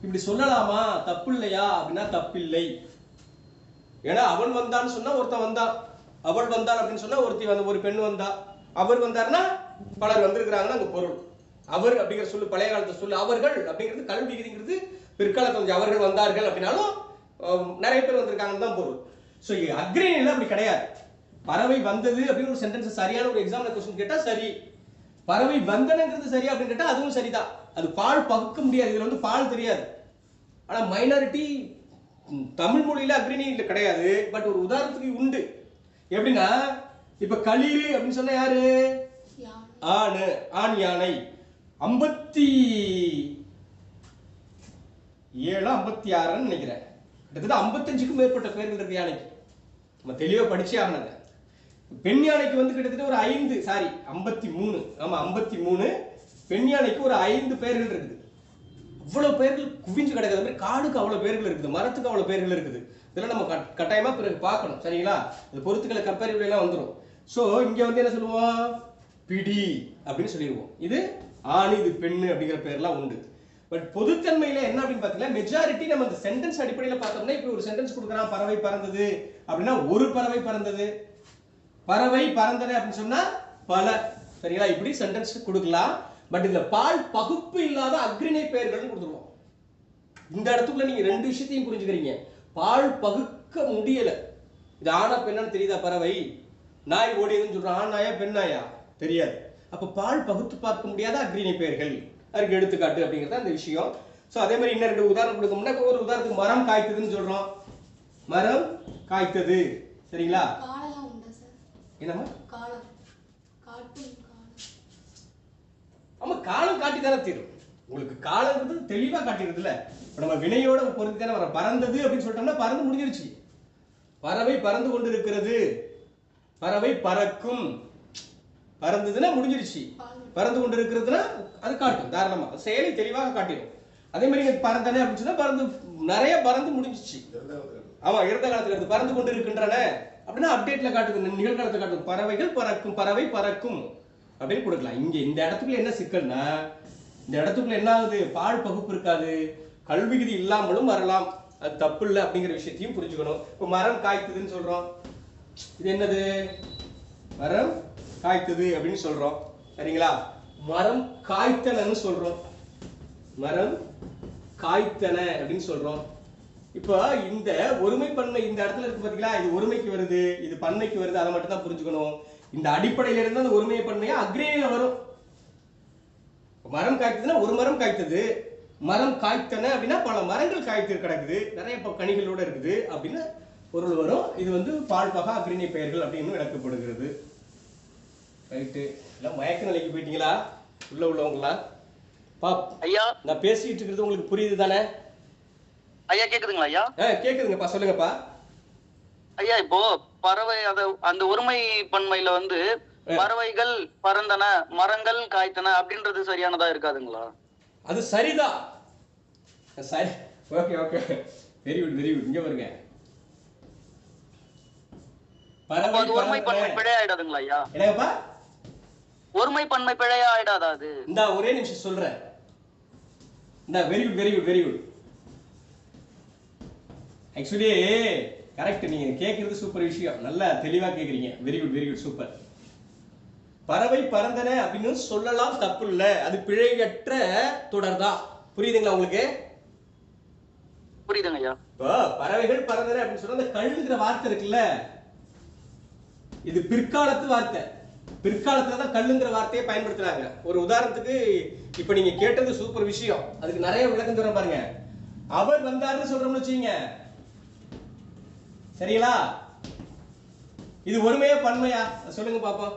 இப்படி சொல்லலாமா, தப்பு இல்லையா அப்படின்னா தப்பில்லை. ஏன்னா அவன் வந்தான்னு சொன்னா ஒருத்தன் வந்தான், அவள் வந்தாள் அப்படின்னு சொன்னா ஒருத்தி வந்து ஒரு பெண் வந்தா, அவர் வந்தாருன்னா பலர் வந்திருக்கிறாங்கன்னா அங்க பொருள். அவர் அப்படிங்கிற சொல்லு பழைய காலத்து சொல்லு, அவர்கள் அப்படிங்கிறது கல்வி விதிங்கிறது பிற்காலத்தில் வந்து அவர்கள் வந்தார்கள் அப்படின்னாலும் நிறைய பேர் வந்திருக்காங்கன்னு தான் பொருள். ஸோ அக்ரிணைல அப்படி கிடையாது. பறவை வந்தது அப்படின்னு ஒரு சென்டென்ஸ் சரியான ஒரு எக்ஸாம்ல கொஸ்டின் கேட்டா சரி, பறவை வந்தனங்கிறது சரியா அப்படின்னு கேட்டா அதுவும் சரிதான். அது பால் பகுக்க முடியாது, இதுல வந்து பால் தெரியாது. ஆனா மைனாரிட்டி தமிழ் மொழியில அக்ரிணை கிடையாது, பட் ஒரு உதாரணத்துக்கு உண்டு. எப்படின்னா இப்ப களீரு அப்படின்னு சொன்னா யாரு, ஆணு, ஆண் யானை. 57 56 நினைக்கிறேன், கிட்டத்தட்ட 55க்கும் மேற்பட்ட பேர்கள் இருக்கு யானைக்கு. நம்ம தெளிவா படிச்சே ஆனது. பெண் யானைக்கு வந்து கிட்டத்தட்ட ஒரு 53, ஆமா 53. பெண் யானைக்கு ஒரு 5 பேர்கள் இருக்குது. அவ்வளவு பேர்கள் குவிஞ்சு கிடக்குது. மாதிரி காடுக்கு அவ்வளவு பேர்கள் இருக்குது, மரத்துக்கு அவ்வளவு பேர்கள் இருக்குது. இதெல்லாம் நம்ம கட்டாயமா பிறகு பார்க்கணும், சரிங்களா? இந்த பொறுத்துக்களை கம்பேரிட்டிவ் எல்லாம் வந்துடும். ஸோ இங்க வந்து என்ன சொல்லுவோம், பிடி அப்படின்னு சொல்லிடுவோம். இது ஆண், இது பெண்ணு அப்படிங்கிற பேர்லாம் உண்டு. பட் பொதுத்தன்மையில என்ன அப்படின்னு பார்த்தீங்கன்னா, மெஜாரிட்டி நம்ம இந்த சென்டென்ஸ் அடிப்படையில் பார்த்தோம்னா, இப்போ ஒரு சென்டென்ஸ் கொடுக்குறான், பறவை பறந்தது அப்படின்னா ஒரு பறவை பறந்தது, பறவை பறந்தன அப்படின்னு சொன்னா பல, சரிங்களா? இப்படி சென்டென்ஸ் கொடுக்கலாம். பட் இதுல பால் பகுப்பு இல்லாத அக்ரிணை பெயர்கள்னு கொடுத்துருவோம். இந்த இடத்துக்குள்ள நீங்க ரெண்டு விஷயத்தையும் புரிஞ்சுக்கிறீங்க. பால் பகுக்க முடியல. இது ஆனா பெண்ணான்னு தெரியுதா? பறவை நாய் ஓடியதுன்னு சொல்றான். ஆண் நாயா பெண் நாயா தெரியாது. அப்ப பால் பகுத்து பார்க்க முடியாத அக்ரிணை பெயர்கள் அதுக்கு எடுத்துக்காட்டு அப்படிங்கிறது அந்த விஷயம். ஸோ அதே மாதிரி இன்னும் 2 உதாரணம் கொடுக்கணும்னா, ஒரு உதாரணத்துக்கு மரம் காய்த்ததுன்னு சொல்றோம். மரம் காய்த்தது. சரிங்களா? என்னம்மா? ஆமா, காலம் காட்டி தானே தீரும். உங்களுக்கு காலங்கிறது தெளிவா காட்டிடுது இல்ல. இப்ப நம்ம வினையோட பொறுத்து தானே வர. பறந்தது அப்படின்னு சொல்லிட்டோம்னா பறந்து முடிஞ்சிருச்சு. பறவை பறந்து கொண்டு இருக்கிறது. பறவை பறக்கும். பறந்ததுன்னா முடிஞ்சிருச்சு. பறந்து கொண்டு இருக்கிறதுனா அது காட்டும் தாராளமா. செயலை தெளிவாக காட்டிடும். அதே மாதிரி பறந்தனே அப்படின்னு சொன்னா பறந்து நிறைய பறந்து முடிஞ்சிச்சு. ஆமா, இறந்த காலத்துல இருந்து பறந்து கொண்டு இருக்கின்றன அப்படின்னா அப்டேட்ல காட்டுது, நிகழ்காலத்தை காட்டுது. பறவைகள் பறக்கும், பறவை பறக்கும் அப்படின்னு கொடுக்கலாம். இங்க இந்த இடத்துக்குள்ள என்ன சிக்கல்னா, இந்த இடத்துக்குள்ள என்ன ஆகுது? பால் பகுப்பு இருக்காது. கல்வி விதி இல்லாமலும் வரலாம். அது தப்பு இல்லை அப்படிங்கிற விஷயத்தையும் புரிஞ்சுக்கணும். இப்போ மரம் காய்த்ததுன்னு சொல்றோம். இது என்னது? மரம் காய்த்தது அப்படின்னு சொல்றோம். சரிங்களா? மரம் காய்த்தனன்னு சொல்றோம். மரம் காய்த்தன அப்படின்னு சொல்றோம். இப்போ இந்த ஒருமை பன்மை இந்த இடத்துல இருக்கு பாத்தீங்களா? இது ஒருமைக்கு வருது, இது பன்மைக்கு வருது. அதை மட்டும் தான் புரிஞ்சுக்கணும். இந்த அடிப்படையில இருந்து அந்த ஒருமையை பன்மையா அக்ரேல வரும். மரம் காய்த்ததுன்னா ஒரு மரம் காய்த்தது. மரம் காய்த்தன அப்படின்னா பல மரங்கள் காய்த்து கிடக்குது, நிறைய கனிகளோட இருக்குது அப்படின்னு பொருள் வரும். இது வந்து பால்பகா அக்ரிணை பெயர்கள் அப்படின்னு விளக்கப்படுகிறது. ரைட்டு. எல்லாம் மயக்க நிலைக்கு போயிட்டீங்களா உள்ளவங்களா? பாப் ஐயா, நான் பேசிட்டு இருக்கிறது உங்களுக்கு புரியுது தானே? ஐயா கேக்குதுங்களா? ஐயா கேக்குதுங்கப்பா, சொல்லுங்கப்பா. ஐயா, இப்போ பறவை அந்த ஒருமை பன்மையில வந்து பறவைகள் பறந்தன, மரங்கள் காய்த்தன அப்படின்றது சரியானதா இருக்காதுங்களா? அது சரிதான். சரி, okay okay, very good very good. இங்க பாருங்க, பறவை ஒருமை பன்மை பிழை ஆயிடாதுங்களா ஐயா? என்னப்பா ஒருமை பன்மை பிழையா ஆயிடாதா அது? இந்த ஒரே நிமிஷம் சொல்றேன். இந்த very good very good very good. Actually correct, நீங்க கேட்கறது சூப்பர் விஷயம். நல்லா தெளிவா கேக்குறீங்க. Very good very good, super. பறவை பறந்தன அப்படின்னு சொல்லலாம், தப்பு இல்ல. அது பிழையற்ற தொடர்தான். புரியுதுங்களா உங்களுக்கு? புரியுதுங்க ஐயா. இப்போ பறவைகள் பறந்தன அப்படின்னு சொன்னா அந்த கல்லுங்கிற வார்த்தை இருக்குல்ல, இது பிற்காலத்து வார்த்தை. பிற்காலத்துல தான் கல்லுங்கிற வார்த்தையை பயன்படுத்துறாங்க. ஒரு உதாரணத்துக்கு இப்ப நீங்க கேட்டது சூப்பர் விஷயம். அதுக்கு நிறைய விளக்கம் தர பாருங்க. அவர் வந்தாருன்னு சொல்றோம்னு வச்சுங்க, சரிங்களா? இது ஒருமையா பன்மையா சொல்லுங்க பாப்போம்.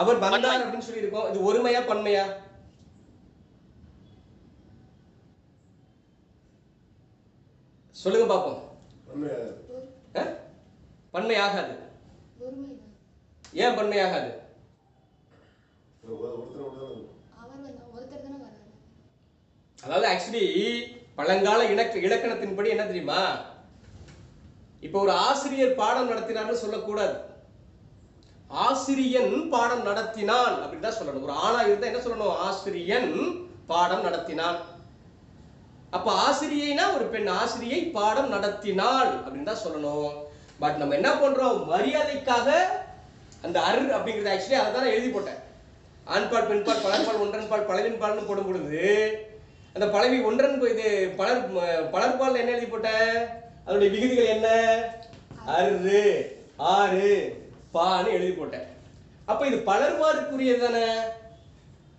அவர் வந்தார் அப்படின்னு சொல்லி இருக்கோம். இது ஒருமையா பன்மையா? சொல்லுங்க பாப்போம். பன்மையாகாது. ஏன் பன்மையாகாது? அதாவது ஆக்சுவலி பழங்கால இலக்கணத்தின்படி என்ன தெரியுமா, இப்ப ஒரு ஆசிரியர் பாடம் நடத்தினார்னு சொல்லக்கூடாது. ஆசிரியன் பாடம் நடத்தினான் அப்படின்னு தான் சொல்லணும். ஒரு ஆணா இருந்தா என்ன சொல்லணும்? ஆசிரியன் பாடம் நடத்தினான். அப்ப ஆசிரியைனா ஒரு பெண், ஆசிரியை பாடம் நடத்தினாள் அப்படின்னு தான் சொல்லணும். பட் நம்ம என்ன பண்றோம்? மரியாதைக்காக அந்த அப்படிங்கிறது ஆக்சுவலி அதை தான் எழுதி போட்டேன். ஆண்பால் பெண்பால் பலர்பால் ஒன்றன்பால் பலவின்பால்னு போடும் பொழுது அந்த பலவி ஒன்றன் இது பலர்பால் என்ன எழுதி போட்டேன்? அதனுடைய விகுதிகள் என்ன? அரு ஆறு பான்னு எழுதி போட்டேன். அப்ப இது பலர்பாலுக்குரியது தானே.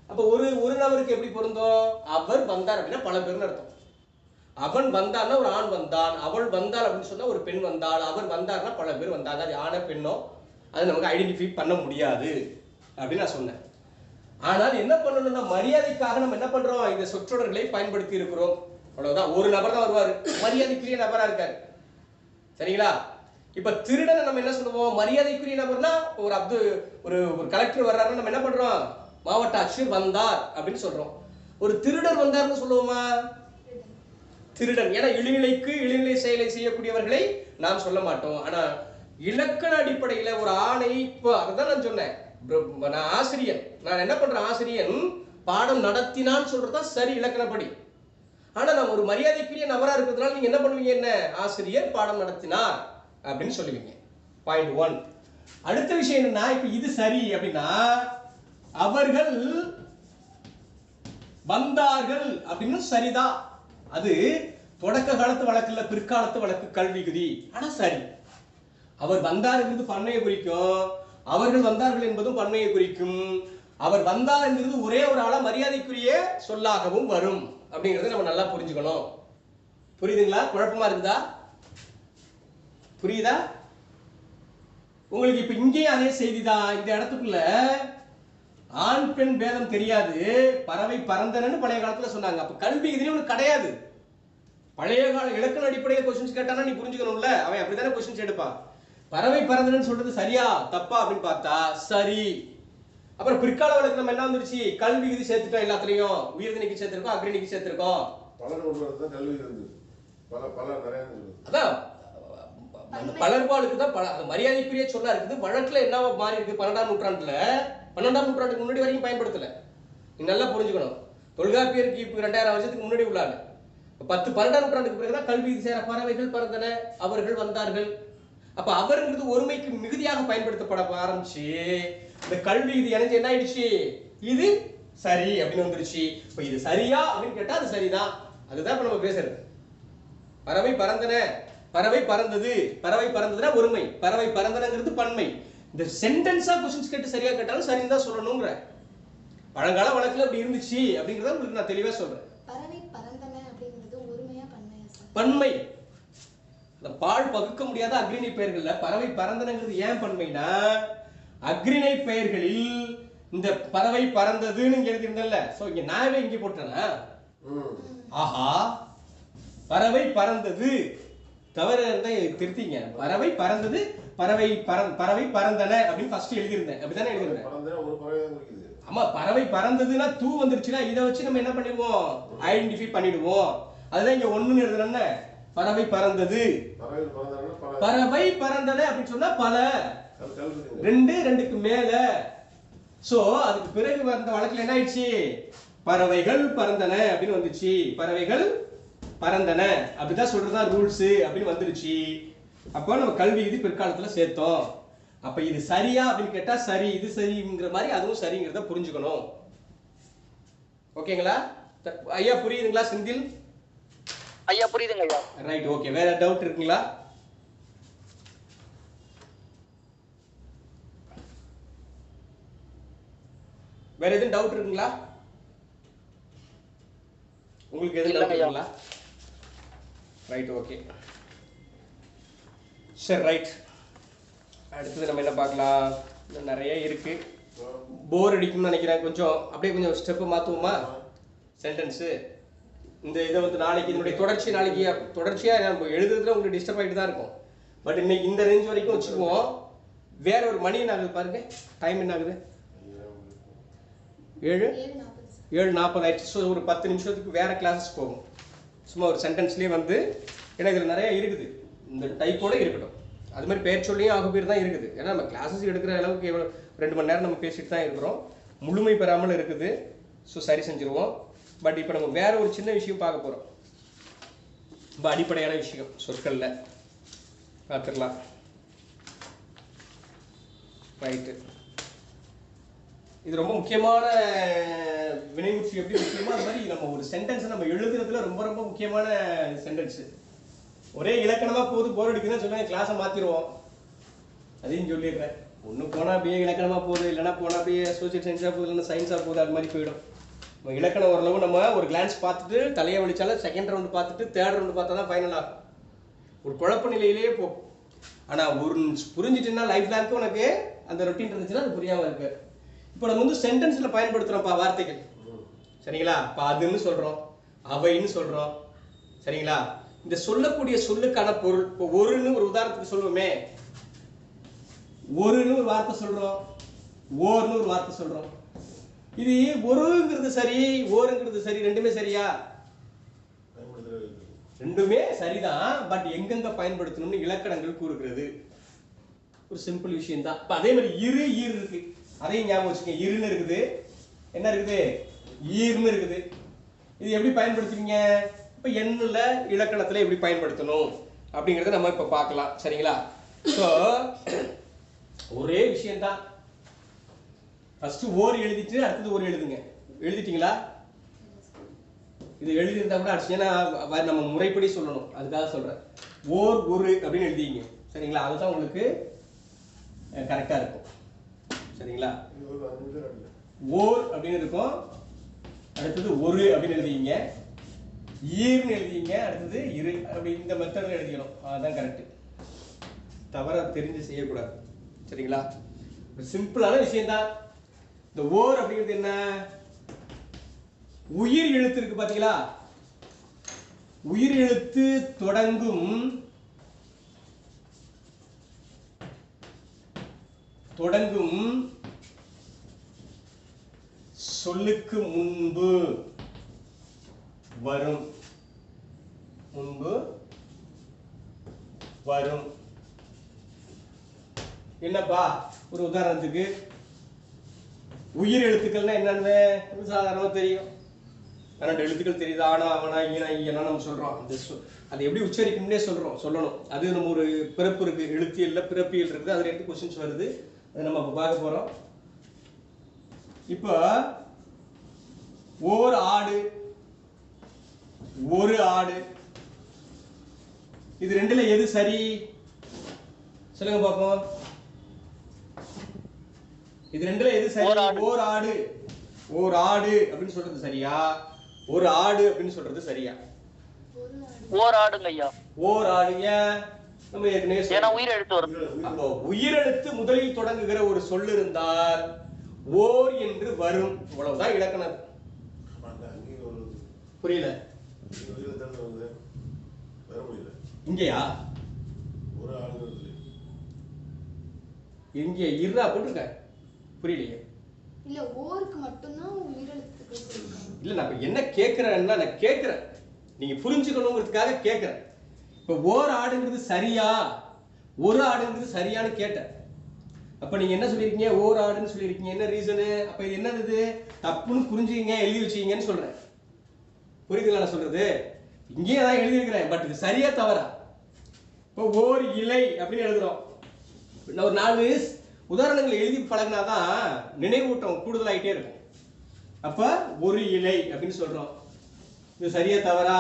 அப்ப ஒரு நபருக்கு எப்படி பொருந்தும்? அவர் வந்தார் அப்படின்னா பல பேர்னு அர்த்தம். அவன் வந்தான்னா ஒரு ஆண் வந்தான், அவள் வந்தாள் அப்படின்னு சொன்னா ஒரு பெண் வந்தாள், அவர் வந்தார்னா பல பேர் வந்தாங்க. அது ஆணோ பெண்ணோ அது நமக்கு ஐடென்டிஃபை பண்ண முடியாது அப்படின்னு நான் சொன்னேன். ஆனால் என்ன பண்ணணும்னா மரியாதைக்காக நம்ம என்ன பண்றோம்? இந்த சொற்றொடர்களை பயன்படுத்தி இருக்கிறோம். அவ்வளவுதான். ஒரு நபர் தான் வருவாரு, மரியாதைக்குரிய நபரா இருக்காரு. சரிங்களா? இப்ப திருடனை நம்ம என்ன சொல்லுவோம்? மரியாதைக்குரிய நபர்னா ஒரு கலெக்டர் வர்றாருன்னு நம்ம என்ன பண்றோம்? மாவட்ட ஆட்சியர் வந்தார் அப்படின்னு சொல்றோம். ஒரு திருடர் வந்தார்னு சொல்லுவோமா? திருடன். ஏன்னா இழிநிலை செயலை செய்யக்கூடியவர்களை நாம் சொல்ல மாட்டோம். ஆனா இலக்கண அடிப்படையில ஒரு ஆணை, இப்போ அதான் நான் சொன்னேன், நான் ஆசிரியன், நான் என்ன பண்றேன்? ஆசிரியன் பாடம் நடத்தினான்னு சொல்றதா சரி இலக்கணப்படி. ஆனா நம்ம ஒரு மரியாதைக்குரிய நபரா இருக்கிறதுனால நீங்க என்ன பண்ணுவீங்க? என்ன? ஆசிரியர் பாடம் நடத்தினார் அப்படின்னு சொல்லுவீங்க. பாயிண்ட் 1. அடுத்த விஷயம் என்னன்னா, இப்ப இது சரி அப்படின்னா அவர்கள் வந்தார்கள் அப்படின்னு சரிதான். அது தொடக்க காலத்து வழக்கு இல்ல, பிற்காலத்து வழக்கு, கல்வி விதி. ஆனா சரி, அவர் வந்தார் என்பது பன்மையை குறிக்கும், அவர்கள் வந்தார்கள் என்பதும் பன்மையை குறிக்கும். அவர் வந்தார் என்பது ஒரே ஒரு ஆளா மரியாதைக்குரிய சொல்லாகவும் வரும் அப்படிங்கறத நம்ம நல்லா புரிஞ்சுக்கணும். புரியுதுங்களா? குழப்பமா இருக்குதா? புரியுதா உங்களுக்கு? இப்ப இங்கேயும் அதே செய்திதான். இந்த இடத்துக்குள்ள ஆண் பெண் பேதம் தெரியாது, பறவை பறந்தனன்னு பழைய காலத்துல சொன்னாங்க. அப்ப கல்வி இதுன்னு ஒண்ணு கிடையாது. பழைய கால இலக்கண அடிப்படையில் கொஸ்டின்ஸ் கேட்டானா நீ புரிஞ்சுக்கணும்ல, அவன் அப்படித்தானே கொஸ்டின்ஸ் எடுப்பான். பறவை பறந்தனன்னு சொல்றது சரியா தப்பா அப்படின்னு பார்த்தா சரி. அப்புறம் பிற்கால வழக்கு நம்ம என்ன வந்துருச்சு, கல்வி விதி சேர்த்துட்டோம். எல்லாத்துலயும் உயிர்தனைக்கு சேர்த்திருக்கோம், அக்ரிணிக்கு சேர்த்திருக்கோம். அதான் பலர்பாலுக்கு தான் மரியாதைக்குரிய சொல்லா இருக்குது. வழக்குல என்ன மாறி இருக்கு, 12ஆம் நூற்றாண்டுல 12ஆம் நூற்றாண்டுக்கு முன்னாடி வரைக்கும் பயன்படுத்தல. நீ நல்லா புரிஞ்சுக்கணும். தொல்காப்பியருக்கு இப்ப 2000 வருஷத்துக்கு முன்னாடி உள்ளாங்க. 12ஆம் நூற்றாண்டுக்கு பிறகுதான் கல்வி சேர பறவைகள் பறந்தன, அவர்கள் வந்தார்கள். அப்ப அவர்ங்கிறது ஒருமைக்கு மிகுதியாக பயன்படுத்தப்பட ஆரம்பிச்சு இந்த கல்வி இது எனக்கு என்ன ஆயிடுச்சு, இது சரி அப்படின்னு வந்துருச்சு. இப்ப இது சரியா அப்படின்னு கேட்டா அது சரிதான். அதுதான் இப்ப நம்ம பேசுறது. பறவை பறந்தன, பறவை பறந்தது, பறவை பறந்ததுன்னா ஒருமை, பறவை பறந்தனங்கிறது பன்மை. இந்த சென்டென்ஸா கொஸ்டின்ஸ் கேட்டு சரியா கேட்டாலும் சரின்னு தான் சொல்லணுங்கிற. பழங்கால வழக்குல அப்படி இருந்துச்சு அப்படிங்கறத உங்களுக்கு நான் தெளிவா சொல்றேன். பறவை பறந்தன அப்படிங்கிறது ஒருமையா பன்மையா சார்? பன்மை. அந்த பால் பகுக்க முடியாத அக்ரிணை பெயர்கள்ல பறவை பறந்தனங்கிறது ஏன் பன்மைனா, அக்ரிணை பெயர்களில் இந்த பறவை பறந்ததுன்னு இங்க எழுதிருந்தல்ல, சோ இங்க நாவே இங்க போட்டேனா, ஆஹா பறவை பறந்தது தவறு இருந்தா திருத்திங்க. பறவை பறந்தது, பறவை பறந்தன அப்படின்னு ஃபர்ஸ்ட் எழுதிருந்தேன். அப்படித்தானே எழுதிருந்தேன். ஆமா, பறவை பறந்ததுன்னா தூ வந்துருச்சுன்னா இதை வச்சு நம்ம என்ன பண்ணிடுவோம், ஐடென்டிஃபை பண்ணிடுவோம். அதுதான் இங்க ஒண்ணுன்னு எழுதுறேன்னு. பறவை பறந்தது, பறவை பறந்தன அப்படின்னு சொன்னா பல, ரெண்டுக்கு மேல. சோ அதுக்கு பிறகு வந்த வழக்குல என்ன ஆயிடுச்சு, பறவைகள் பறந்தன அப்படின்னு வந்துச்சு. பறவைகள் பறந்தன அப்படிதான் சொல்றதா ரூல்ஸ் அப்படின்னு வந்துருச்சு. அப்போ நம்ம கல்வி இது பிற்காலத்துல சேர்த்தோம். அப்ப இது சரியா அப்படின்னு கேட்டா சரி, இது சரிங்கிற மாதிரி அதுவும் சரிங்கிறத புரிஞ்சுக்கணும். ஓகேங்களா ஐயா? புரியுதுங்களா செந்தில்? ஐயா புரியுதுங்க ஐயா. Right, okay. வேற டவுட் இருக்குங்களா? வேற எதுவும் டவுட் இருக்குங்களா உங்களுக்கு? எதுவும் டவுட் இருக்குங்களா? Right, okay. சரி, ரைட். அடுத்தது நம்ம என்ன பார்க்கலாம், நிறைய இருக்கு. போர் அடிக்கும்னு நினைக்கிறேன். கொஞ்சம் அப்படியே கொஞ்சம் ஸ்டெப்பை மாற்றுவோமா சென்டென்ஸு. இந்த இதை வந்து நாளைக்கு இதனுடைய தொடர்ச்சியாக நம்ம எழுதுறதுல உங்களுக்கு டிஸ்டர்ப் ஆகிட்டு தான் இருக்கும். பட் இன்னைக்கு இந்த ரேஞ்ச் வரைக்கும் வச்சுக்குவோம். வேற ஒரு மணி என்ன ஆகுது பாருங்க, டைம் என்ன ஆகுது, 7:40 ஆயிடுச்சு. ஸோ ஒரு 10 நிமிஷத்துக்கு வேற கிளாஸஸ் போகும். சும்மா ஒரு சென்டென்ஸ்லேயே வந்து, ஏன்னா இதில் நிறைய இருக்குது, இந்த டைப்போட இருக்கட்டும். அது மாதிரி பெயர் சொல்லியும் ஆகுபேர் தான் இருக்குது. ஏன்னா நம்ம கிளாஸஸ் எடுக்கிற அளவுக்கு 2 மணி நேரம் நம்ம பேசிட்டு தான் இருக்கிறோம். முழுமை பெறாமல் இருக்குது. ஸோ சரி செஞ்சுருவோம். பட் இப்போ நம்ம வேற ஒரு சின்ன விஷயம் பார்க்க போகிறோம். ரொம்ப அடிப்படையான விஷயம் சொற்களில் பார்த்துக்கலாம். ரைட்டு, இது ரொம்ப முக்கியமான வினைமுற்று. எப்படி முக்கியமா அது மாதிரி நம்ம ஒரு சென்டென்ஸை நம்ம எழுதுறதுல ரொம்ப ரொம்ப முக்கியமான சென்டென்ஸு. ஒரே இலக்கணமா போகுது, போர் அடிக்குதுன்னு சொன்னா கிளாஸை மாத்திடுவோம். அதையும் சொல்லிடுறேன். ஒன்று போனால் அப்படியே இலக்கணமா போகுது, இல்லைன்னா போனால் அப்படியே சோசியல் சயின்ஸாக போகுது, இல்லைன்னா சயின்ஸாக போகுது, அது மாதிரி போயிடும். நம்ம இலக்கணம் ஓரளவு நம்ம ஒரு கிளான்ஸ் பார்த்துட்டு தலையை வலிச்சாலும் செகண்ட் ரவுண்டு பார்த்துட்டு தேர்ட் ரவுண்டு பார்த்தா தான் ஃபைனல் ஆகும். ஒரு குழப்ப நிலையிலேயே போகும். ஆனால் ஒரு புரிஞ்சிட்டுன்னா லைஃப் லாங்க்கு உனக்கு அந்த ரொட்டீன் இருந்துச்சுன்னா அது புரியாமல் இருக்கு. இப்போ நம்ம வந்து சென்டென்ஸில் பயன்படுத்துகிறோம்ப்பா வார்த்தைகள், சரிங்களா? இப்போ அதுன்னு சொல்கிறோம், அவைன்னு சொல்கிறோம், சரிங்களா? இந்த சொல்லக்கூடிய சொல்லுக்கான பொருள். இப்போ ஒருன்னு ஒரு உதாரணத்துக்கு சொல்லுவோமே, ஒருன்னு ஒரு வார்த்தை சொல்றோம், ஓர்னு ஒரு வார்த்தை சொல்றோம். இது ஒருங்கிறது சரி, ஓருங்கிறது சரி, ரெண்டுமே சரியா? ரெண்டுமே சரிதான். பட் எங்கெங்க பயன்படுத்தணும்னு இலக்கணங்கள் கூறுகிறது. ஒரு சிம்பிள் விஷயம் தான். அதே மாதிரி இரு, ஈர் இருக்கு, அதையும் ஞாபகம் வச்சுக்கோங்க. இருன்னு இருக்குது, என்ன இருக்குது, ஈர்னு இருக்குது. இது எப்படி பயன்படுத்துவீங்க? இப்போ எண்ணுல இலக்கணத்துல எப்படி பயன்படுத்தணும் அப்படிங்கறத நம்ம இப்ப பார்க்கலாம், சரிங்களா? ஸோ ஒரே விஷயம்தான். ஃபர்ஸ்ட் ஓர் எழுதிட்டு அடுத்தது ஒரு எழுதுங்க. எழுதிட்டீங்களா? இது எழுதியிருந்தா கூட அடிச்சுன்னா நம்ம முறைப்படி சொல்லணும், அதுக்காக சொல்றேன். ஓர் ஒரு அப்படின்னு எழுதிங்க. சரிங்களா? அதுதான் உங்களுக்கு கரெக்டா இருக்கும். சரிங்களா? ஓர் அப்படின்னு இருக்கும், அடுத்தது ஒரு அப்படின்னு எழுதிங்க. ஈர்னு எழுதிங்க, அடுத்தது இரு. அப்படி இந்த மெத்தடில் எழுதிக்கணும். அதுதான் கரெக்ட். தவற தெரிஞ்சு செய்யக்கூடாது. சரிங்களா? சிம்பிளான விஷயம்தான். இந்த ஓர் அப்படிங்கிறது என்ன? உயிர் எழுத்து இருக்கு பாத்தீங்களா? உயிர் எழுத்து தொடங்கும் சொல்லுக்கு முன்பு வரும். என்னப்பா? ஒரு உதாரணத்துக்கு உயிர் எழுத்துக்கள்னா என்னன்னு சாதாரணமா தெரியும். 12 எழுத்துக்கள் தெரியுது. ஆனா அவனா ஈனா ஈயனா நம்ம சொல்றோம். அதை எப்படி உச்சரிக்கணும்னே சொல்லணும். அது நம்ம ஒரு பிறப்பு இருக்கு, எழுத்தியல்ல பிறப்பியல் இருக்குது. அதுல எடுத்து கொஸ்டின்ஸ் வருது. அதை நம்ம இப்ப பார்க்க போறோம். இப்போ ஓர் ஆடு, ஒரு ஆடு, இது ரெண்டுல எது சரி? சொல்லுங்க பாப்போம். இது ரெண்டுல எது சரி? ஓர் ஆடு அப்படின்னு சொல்றது சரியா, ஒரு ஆடு அப்படின்னு சொல்றது சரியா? ஓர் ஆடுங்க ஐயா. ஓர் ஆடு. ஏன்? நம்ம ஏற்கனவே ஏன்னா உயிர் எழுத்து வரும். அப்போ உயிரெழுத்து முதலில் தொடங்குகிற ஒரு சொல் இருந்தால் ஓர் என்று வரும். இவ்வளவுதான் இலக்கணம். புரியல? இங்கயா? இங்க இருடா போட்டுருக்க. புரியலையே. இல்ல ஓருக்கு மட்டும் தான் உயிரெழுத்துக்கள் சொல்றாங்க. இல்ல நான் என்ன கேக்குறேன்னா, நான் கேக்குறேன் நீங்க புரிஞ்சுக்கணுங்கிறதுக்காக கேக்குறேன். இப்ப ஓர் ஆடுங்கிறது சரியா, ஒரு ஆடுங்கிறது சரியான்னு கேட்டேன். அப்ப நீங்க என்ன சொல்லிருக்கீங்க? ஓர் ஆடுன்னு சொல்லிருக்கீங்க. என்ன ரீசனு? அப்ப இது என்னது? தப்புன்னு புரிஞ்சுக்கீங்க, எழுதி வச்சுக்கீங்கன்னு சொல்றேன். புரியுதுங்களா நான் சொல்றது? இங்கேயே தான் எழுதியிருக்கிறேன். பட் இது சரியா தவறா? இப்போ ஓர் இலை அப்படின்னு எழுதுறோம். ஒரு 4 உதாரணங்கள் எழுதி பழகினாதான் நினைவூட்டம் கூடுதலாயிட்டே இருக்கும். அப்ப ஒரு இலை அப்படின்னு சொல்றோம். இது சரியா தவறா?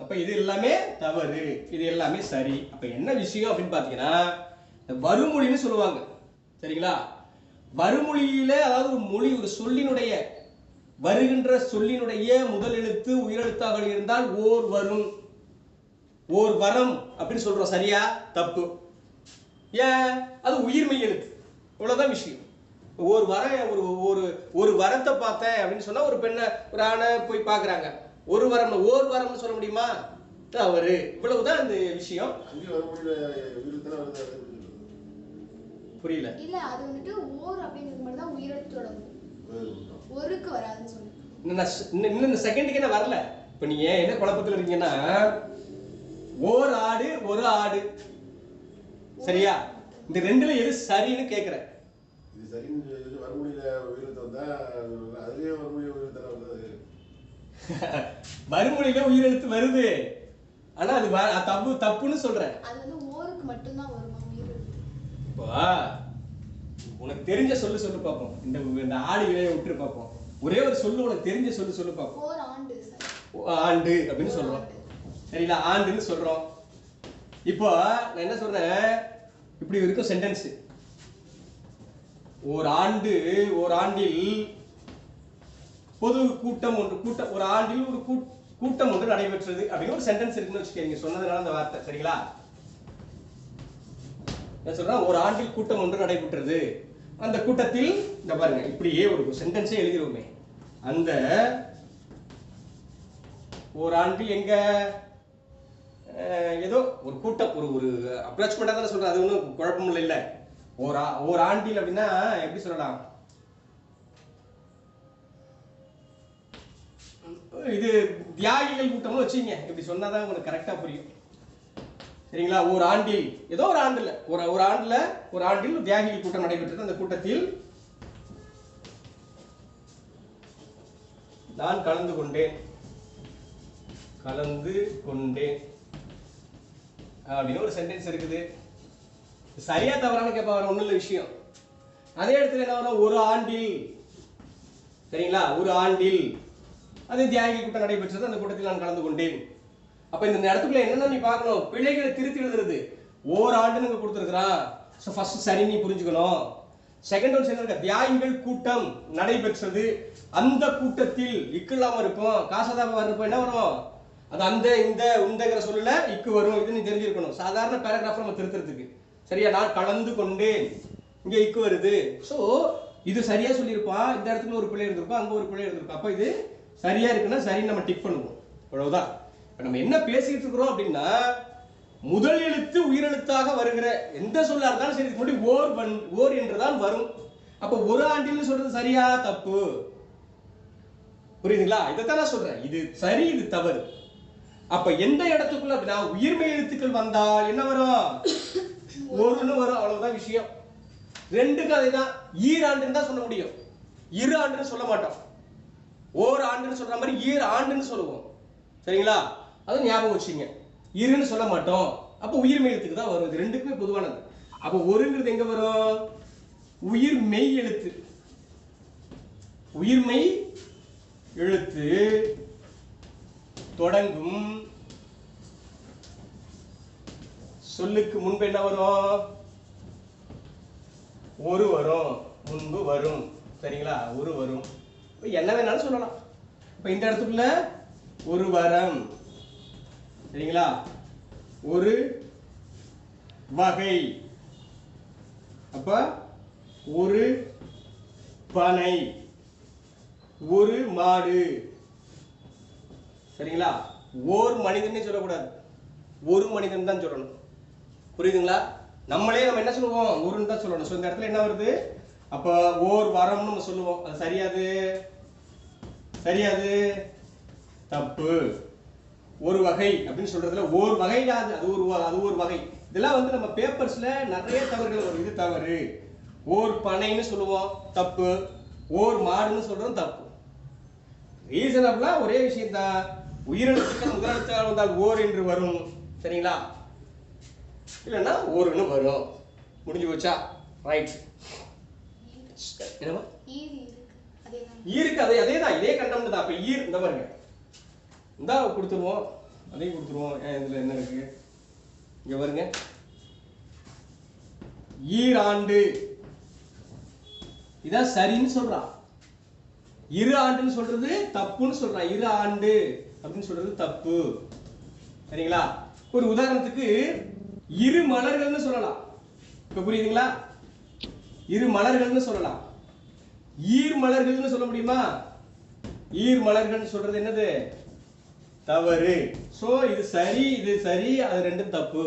அப்ப இது எல்லாமே தவறு, இது எல்லாமே சரி. அப்ப என்ன விஷயம் அப்படின்னு பாத்தீங்கன்னா, வருமொழின்னு சொல்லுவாங்க. சரிங்களா? வருமொழியில அதாவது ஒரு மொழி, ஒரு சொல்லினுடைய வருகின்ற சொல்லினுடைய முதல் எழுத்து உயிரெழுத்தாக இருந்தால் ஓர் வரும், ஓர் வரம் அப்படின்னு சொல்றோம். சரியா? தப்பு. ஏன்? அது உயிர்மெய் எழுத்து. இவ்வளவுதான் விஷயம். ஒரு வர ஒரு வரத்தை பார்த்தேன் அப்படின்னு சொன்னா ஒரு பெண்ணை ஒரு ஆணை போய் பாக்குறாங்க. ஒரு வரம் ஓர் வரம்னு சொல்ல முடியுமா? தவறு. இவ்வளவுதான் இந்த விஷயம். புரியல? இல்ல அது வந்துட்டு ஓர் அப்படிங்கிறது மட்டும் தான் உயிரெழுத்து தொடங்கும், ஒருக்கு வராதுன்னு சொல்லுங்க. இன்னும் செகண்டுக்கு என்ன வரல. இப்ப நீங்க என்ன குழப்பத்துல இருக்கீங்கன்னா, ஓர் ஆடு ஒரு ஆடு சரியா? இந்த ரெண்டுல எது சரின்னு கேக்குறேன். இது சரின்னு வருமொழியில உயிரெழுத்து வந்தா அதுலயே வருமொழியில உயிரெழுத்து வந்தது. வருமொழியில உயிரெழுத்து வருது, ஆனா அது தப்புன்னு சொல்றேன். அது வந்து ஓருக்கு மட்டும் தான் வருமா உயிரெழுத்து? உனக்கு தெரிஞ்ச சொல்லு பாப்போம். இந்த ஆடு இலையை விட்டு பாப்போம். ஒரே ஒரு சொல்லு உனக்கு தெரிஞ்ச சொல்லு பாப்போம். ஓர் ஆண்டு சார். ஆண்டு அப்படின்னு சொல்றோம். சரிங்களா? ஆண்டுன்னு சொல்றோம். இப்போ நான் என்ன சொல்றேன், இப்படி இருக்கும் சென்டென்ஸ். ஒரு ஆண்டில் பொது கூட்டம் ஒன்று ஒரு ஆண்டில் ஒரு கூட்டம் ஒன்று நடைபெற்றது அப்படின்னு ஒரு சென்டென்ஸ் இருக்குன்னு வச்சுக்கோங்க. சொன்னதுனால அந்த வார்த்தை. சரிங்களா? என்ன சொல்றேன், ஒரு ஆண்டில் கூட்டம் ஒன்று நடைபெற்றது. அந்த கூட்டத்தில் இந்த பாருங்க, இப்படியே ஒரு சென்டென்ஸே எழுதிருவோமே. அந்த ஒரு ஆண்டு எங்க ஏதோ ஒரு கூட்டம், ஒரு அப்ரோச்மெண்டா தானே சொல்றேன். அது ஒன்றும் குழப்பம் இல்லை. ஒரு ஆண்டில் அப்படின்னா எப்படி சொல்லலாம், இது தியாகிகள் கூட்டம்னு வச்சுங்க. இப்படி சொன்னாதான் உங்களுக்கு கரெக்டா புரியும். சரிங்களா? ஒரு ஆண்டில் ஏதோ ஒரு ஆண்டுல ஒரு ஆண்டில் தியாகிகள் கூட்டம் நடைபெற்றது. அந்த கூட்டத்தில் நான் கலந்து கொண்டேன் அப்படின்னு ஒரு சென்டென்ஸ் இருக்குது. சரியா தவறான கேட்ப வர ஒண்ணும் இல்லை விஷயம். அதே இடத்துல என்ன வரும்? ஒரு ஆண்டில். சரிங்களா? ஒரு ஆண்டில். அது தியாகி கூட்டம் நடைபெற்றது, அந்த கூட்டத்தில் நான் கலந்து கொண்டேன். அப்ப இந்த இடத்துக்குள்ள என்னன்னா நீ பார்க்கணும், பிழைகளை திருத்தி எழுதுறது. ஓராண்டுன்னு கொடுத்துருக்கிறான். ஸோ ஃபர்ஸ்ட் சரி நீ புரிஞ்சுக்கணும். செகண்ட் ஒன் என்ன, தியாகிகள் கூட்டம் நடைபெற்றது, அந்த கூட்டத்தில் இக்கு இல்லாம இருக்கும். காசதாப வர்றப்ப என்ன வரும்? அது அந்த இந்த உந்தங்கிற சொல்லல இக்கு வரும். இது நீ தெரிஞ்சிருக்கணும் சாதாரண பேராகிராஃப் நம்ம திருத்துறதுக்கு. சரியா? நான் கலந்து கொண்டேன், இங்க இக்கு வருது. ஸோ இது சரியா சொல்லியிருப்பான். இந்த இடத்துல ஒரு பிழை இருந்திருக்கும், அங்க ஒரு பிழை இருந்திருக்கும். அப்ப இது சரியா இருக்குன்னா சரி நம்ம டிக் பண்ணுவோம். அவ்வளவுதான். நம்ம என்ன பேசிட்டு இருக்கிறோம் அப்படின்னா, முதல் எழுத்து உயிரெழுத்தாக வருகிற எந்த சொல்லா இருந்தாலும் சரி முன்னாடி ஓர் என்றுதான் வரும். அப்ப ஒரு ஆண்டில் சொல்றது சரியா தப்பு? புரியுதுங்களா? இதைத்தான் நான் சொல்றேன். இது சரி, இது தவறு. அப்ப எந்த இடத்துக்குள்ள அப்படின்னா உயிர்மை எழுத்துக்கள் வந்தால் என்ன வரும்? ஒருன்னு வரும். அவ்வளவுதான் விஷயம். ரெண்டுக்கு அதே தான். ஈராண்டுன்னு தான் சொல்ல முடியும், இரு ஆண்டுன்னு சொல்ல மாட்டோம். ஓர் ஆண்டுன்னு சொல்ற மாதிரி ஈர் ஆண்டுன்னு சொல்லுவோம். சரிங்களா? அது ஞாபகம் வச்சுங்க. இருன்னு சொல்ல மாட்டோம். அப்ப உயிர்மெய் எழுத்துக்கு தான் வரும். இது ரெண்டுக்குமே பொதுவானது. அப்ப ஒருங்கிறது எங்க வரும்? உயிர் மெய் எழுத்து. உயிர்மெய் எழுத்து தொடங்கும் சொல்லுக்கு முன்பு என்ன வரும்? ஒரு வரும், முன்பு வரும். சரிங்களா? ஒரு வரும். என்ன வேணாலும் சொல்லலாம். இப்ப இந்த இடத்துக்குள்ள ஒரு வரம். சரிங்களா? ஒரு வகை. அப்ப ஒரு பனை, ஒரு மாடு. சரிங்களா? ஓர் மனிதனே சொல்லக்கூடாது, ஒரு மனிதன் தான் சொல்லணும். புரியுதுங்களா? நம்ம என்ன சொல்லுவோம்? ஒருன்னு தான் சொல்லணும். ஸோ இந்த இடத்துல என்ன வருது? அப்ப ஓர் வரம்னு நம்ம சொல்லுவோம். அது சரியாது? சரியாது? தப்பு. ஒரு வகை அப்படின்னு சொல்றதுல ஓர் வகை அது ஒரு வகை. இதெல்லாம் வந்து நம்ம பேப்பர்ஸ்ல நிறைய தவறுகள் வரும். இது தவறு. ஓர் பனைன்னு சொல்லுவோம், தப்பு. ஓர் மாடுன்னு சொல்றதும் தப்பு. ரீசனபிளா ஒரே விஷயம் தான். உயிரெழுத்துக்கள் முதலெழுத்தாக வந்தால் ஓர் என்று வரும். சரிங்களா? இல்லைன்னா ஓர்னு வரும். முடிஞ்சு போச்சா? ரைட். என்னமா ஈருக்கு அதே தான், இதே கண்டம் தான். அப்ப ஈர் இந்த பாருங்க, இந்த கொடுத்துருவோம், அதையும் கொடுத்துருவோம். இதுல என்ன இருக்கு இங்க பாருங்க. ஈராண்டு இதான் சரின்னு சொல்றான். இரு ஆண்டுன்னு சொல்றது தப்புன்னு சொல்றான். இரு ஆண்டு அப்படின்னு சொல்றது தப்பு. சரிங்களா? ஒரு உதாரணத்துக்கு இரு மலர்கள்னு சொல்லலாம். இப்ப புரியுதுங்களா? இரு மலர்கள்னு சொல்லலாம். ஈர் மலர்கள்னு சொல்ல முடியுமா? ஈர் மலர்கள் சொல்றது என்னது? தவறு. சோ இது சரி, இது சரி, அது ரெண்டும் தப்பு.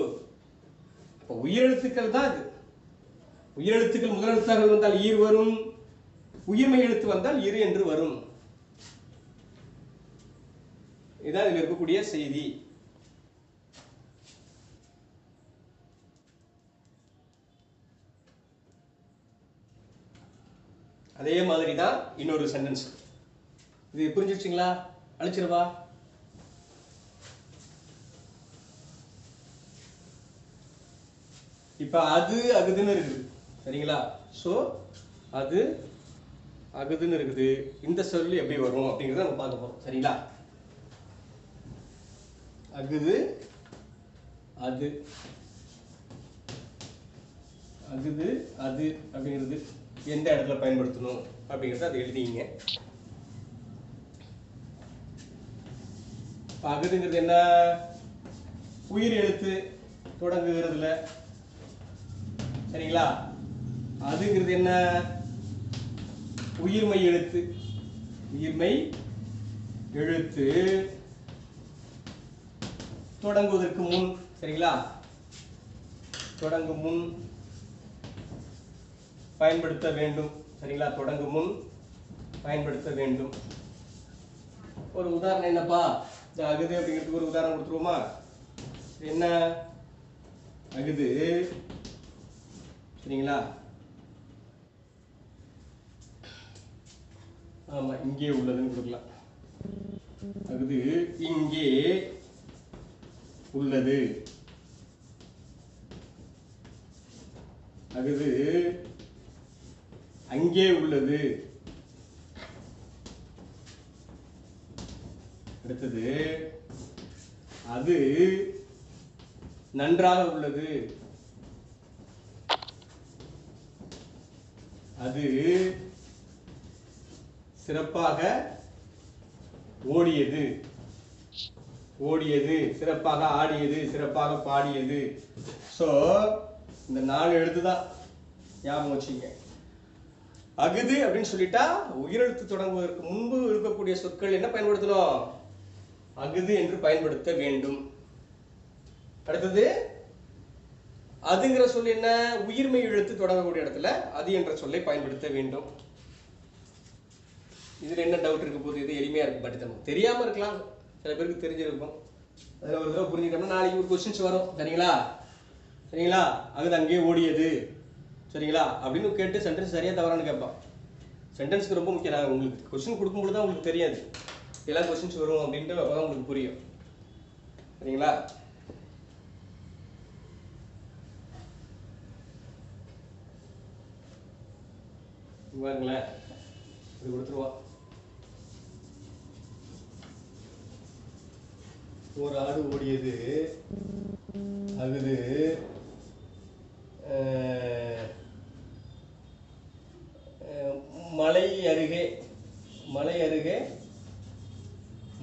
உயிரெழுத்துக்கள் தான் இது. உயிரெழுத்துக்கள் முதலெழுத்தாக வந்தால் ஈர் வரும், உயிர்மெய் எழுத்து வந்தால் இரு என்று வரும். இதான் இதில் இருக்கக்கூடிய செய்தி. அதே மாதிரி தான் இன்னொரு சென்டென்ஸ். இது புரிஞ்சிருச்சுங்களா? அழிச்சிருவா. இப்ப அது அகுதுன்னு இருக்குது. சரிங்களா? சோ அது அகுதுன்னு இருக்குது. இந்த சொல்லு எப்படி வரும் அப்படிங்கறத நம்ம பார்க்க போறோம். சரிங்களா? அகுது, அது, அகுது, அது அப்படிங்கிறது எந்த இடத்துல பயன்படுத்தணும் அப்படிங்கறத அதை எழுதிங்க. அகுதுங்கிறது என்ன? உயிர் எழுத்து தொடங்குகிறதுல. சரிங்களா? அதுங்கிறது என்ன? உயிர்மெய் எழுத்து. உயிர்மெய் எழுத்து தொடங்குவதற்கு முன். சரிங்களா? தொடங்கும் முன் பயன்படுத்த வேண்டும். சரிங்களா? தொடங்கும் முன் பயன்படுத்த வேண்டும். ஒரு உதாரணம் என்னப்பா? இந்த அகுது அப்படிங்கிறதுக்கு ஒரு உதாரணம் கொடுத்துருவோமா? என்ன அகுது? சரிங்களா? ஆமா, இங்கே உள்ளதுன்னு கொடுக்கலாம். அகுது இங்கே உள்ளது. அகுது அங்கே உள்ளது. அடுத்தது அது நன்றாக உள்ளது. அது சிறப்பாக ஓடியது. ஓடியது, சிறப்பாக ஆடியது, சிறப்பாக பாடியது. ஸோ இந்த 4 எழுத்து தான் ஞாபகம் வச்சுங்க. அகுது அப்படின்னு சொல்லிட்டா உயிரெழுத்து தொடங்குவதற்கு முன்பு இருக்கக்கூடிய சொற்கள் என்ன பயன்படுத்தணும்? அகுது என்று பயன்படுத்த வேண்டும். அடுத்தது அதுங்கிற சொல் என்ன? உயிர்மெய் எழுத்து தொடங்கக்கூடிய இடத்துல அது என்ற சொல்லை பயன்படுத்த வேண்டும். இதுல என்ன டவுட் இருக்க போகுது? இது எளிமையா இருக்கு, பட் நமக்கு தெரியாம இருக்கலாம், சில பேருக்கு தெரிஞ்சிருக்கும். அதில் ஒரு தடவை புரிஞ்சுக்கிட்டோம்னா நாளைக்கு ஒரு கொஸ்டின்ஸ் வரும். சரிங்களா? சரிங்களா? அகுது அங்கேயே ஓடியது, சரிங்களா அப்படின்னு கேட்டு சென்டென்ஸ் சரியா தவறான்னு கேட்பான். சென்டென்ஸ்க்கு ரொம்ப முக்கியம். நான் உங்களுக்கு கொஸ்டின் கொடுக்கும்போது தான் உங்களுக்கு தெரியாது எல்லாம் கொஸ்டின்ஸ் வரும் அப்படின்ட்டு அப்போ தான் உங்களுக்கு புரியும். சரிங்களா? பாருங்களேன், இப்படி கொடுத்துருவான். ஒரு ஆடு ஓடியது, அகுது மலை அருகே, மலை அருகே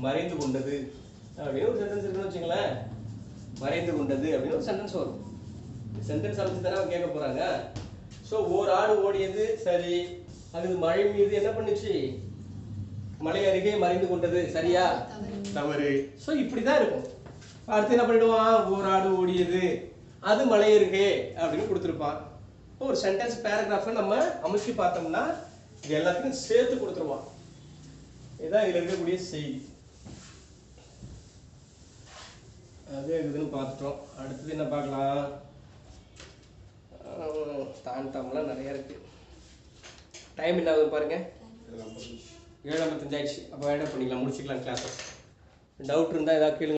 மறைந்து கொண்டது அப்படின்னு ஒரு சென்டென்ஸ் இருக்குன்னு வச்சுங்களேன். மறைந்து கொண்டது அப்படின்னு ஒரு சென்டென்ஸ் வரும். சென்டென்ஸ் அமைச்சு தானே கேட்க போறாங்க. ஸோ ஒரு ஆடு ஓடியது, சரி. அது மழை மீது என்ன பண்ணுச்சு? மலை அருகே மறைந்து கொண்டது, சரியா? தவறு. ஸோ இப்படிதான் இருக்கும். அடுத்து என்ன பண்ணிடுவான்? ஒரு ஆடு ஓடியது, அது மலை அருகே அப்படின்னு கொடுத்துருப்பான். ஒரு சென்டென்ஸ் பேராகிராஃபை நம்ம அமைச்சு பார்த்தோம்னா இது எல்லாத்தையும் சேர்த்து கொடுத்துருவான். இதுதான் இதுல இருக்கக்கூடிய செய்தி. அது இதுன்னு பார்த்துட்டோம். அடுத்தது என்ன பார்க்கலாம்? தாண்டாமலாம் நிறைய இருக்கு. டைம் என்ன ஆகுது பாருங்க, 7:55 ஆயிடுச்சு. அப்போ என்ன பண்ணிக்கலாம், முடிச்சுக்கலாம் கிளாஸஸ். டவுட் இருந்தால் ஏதாவது கேளுங்க.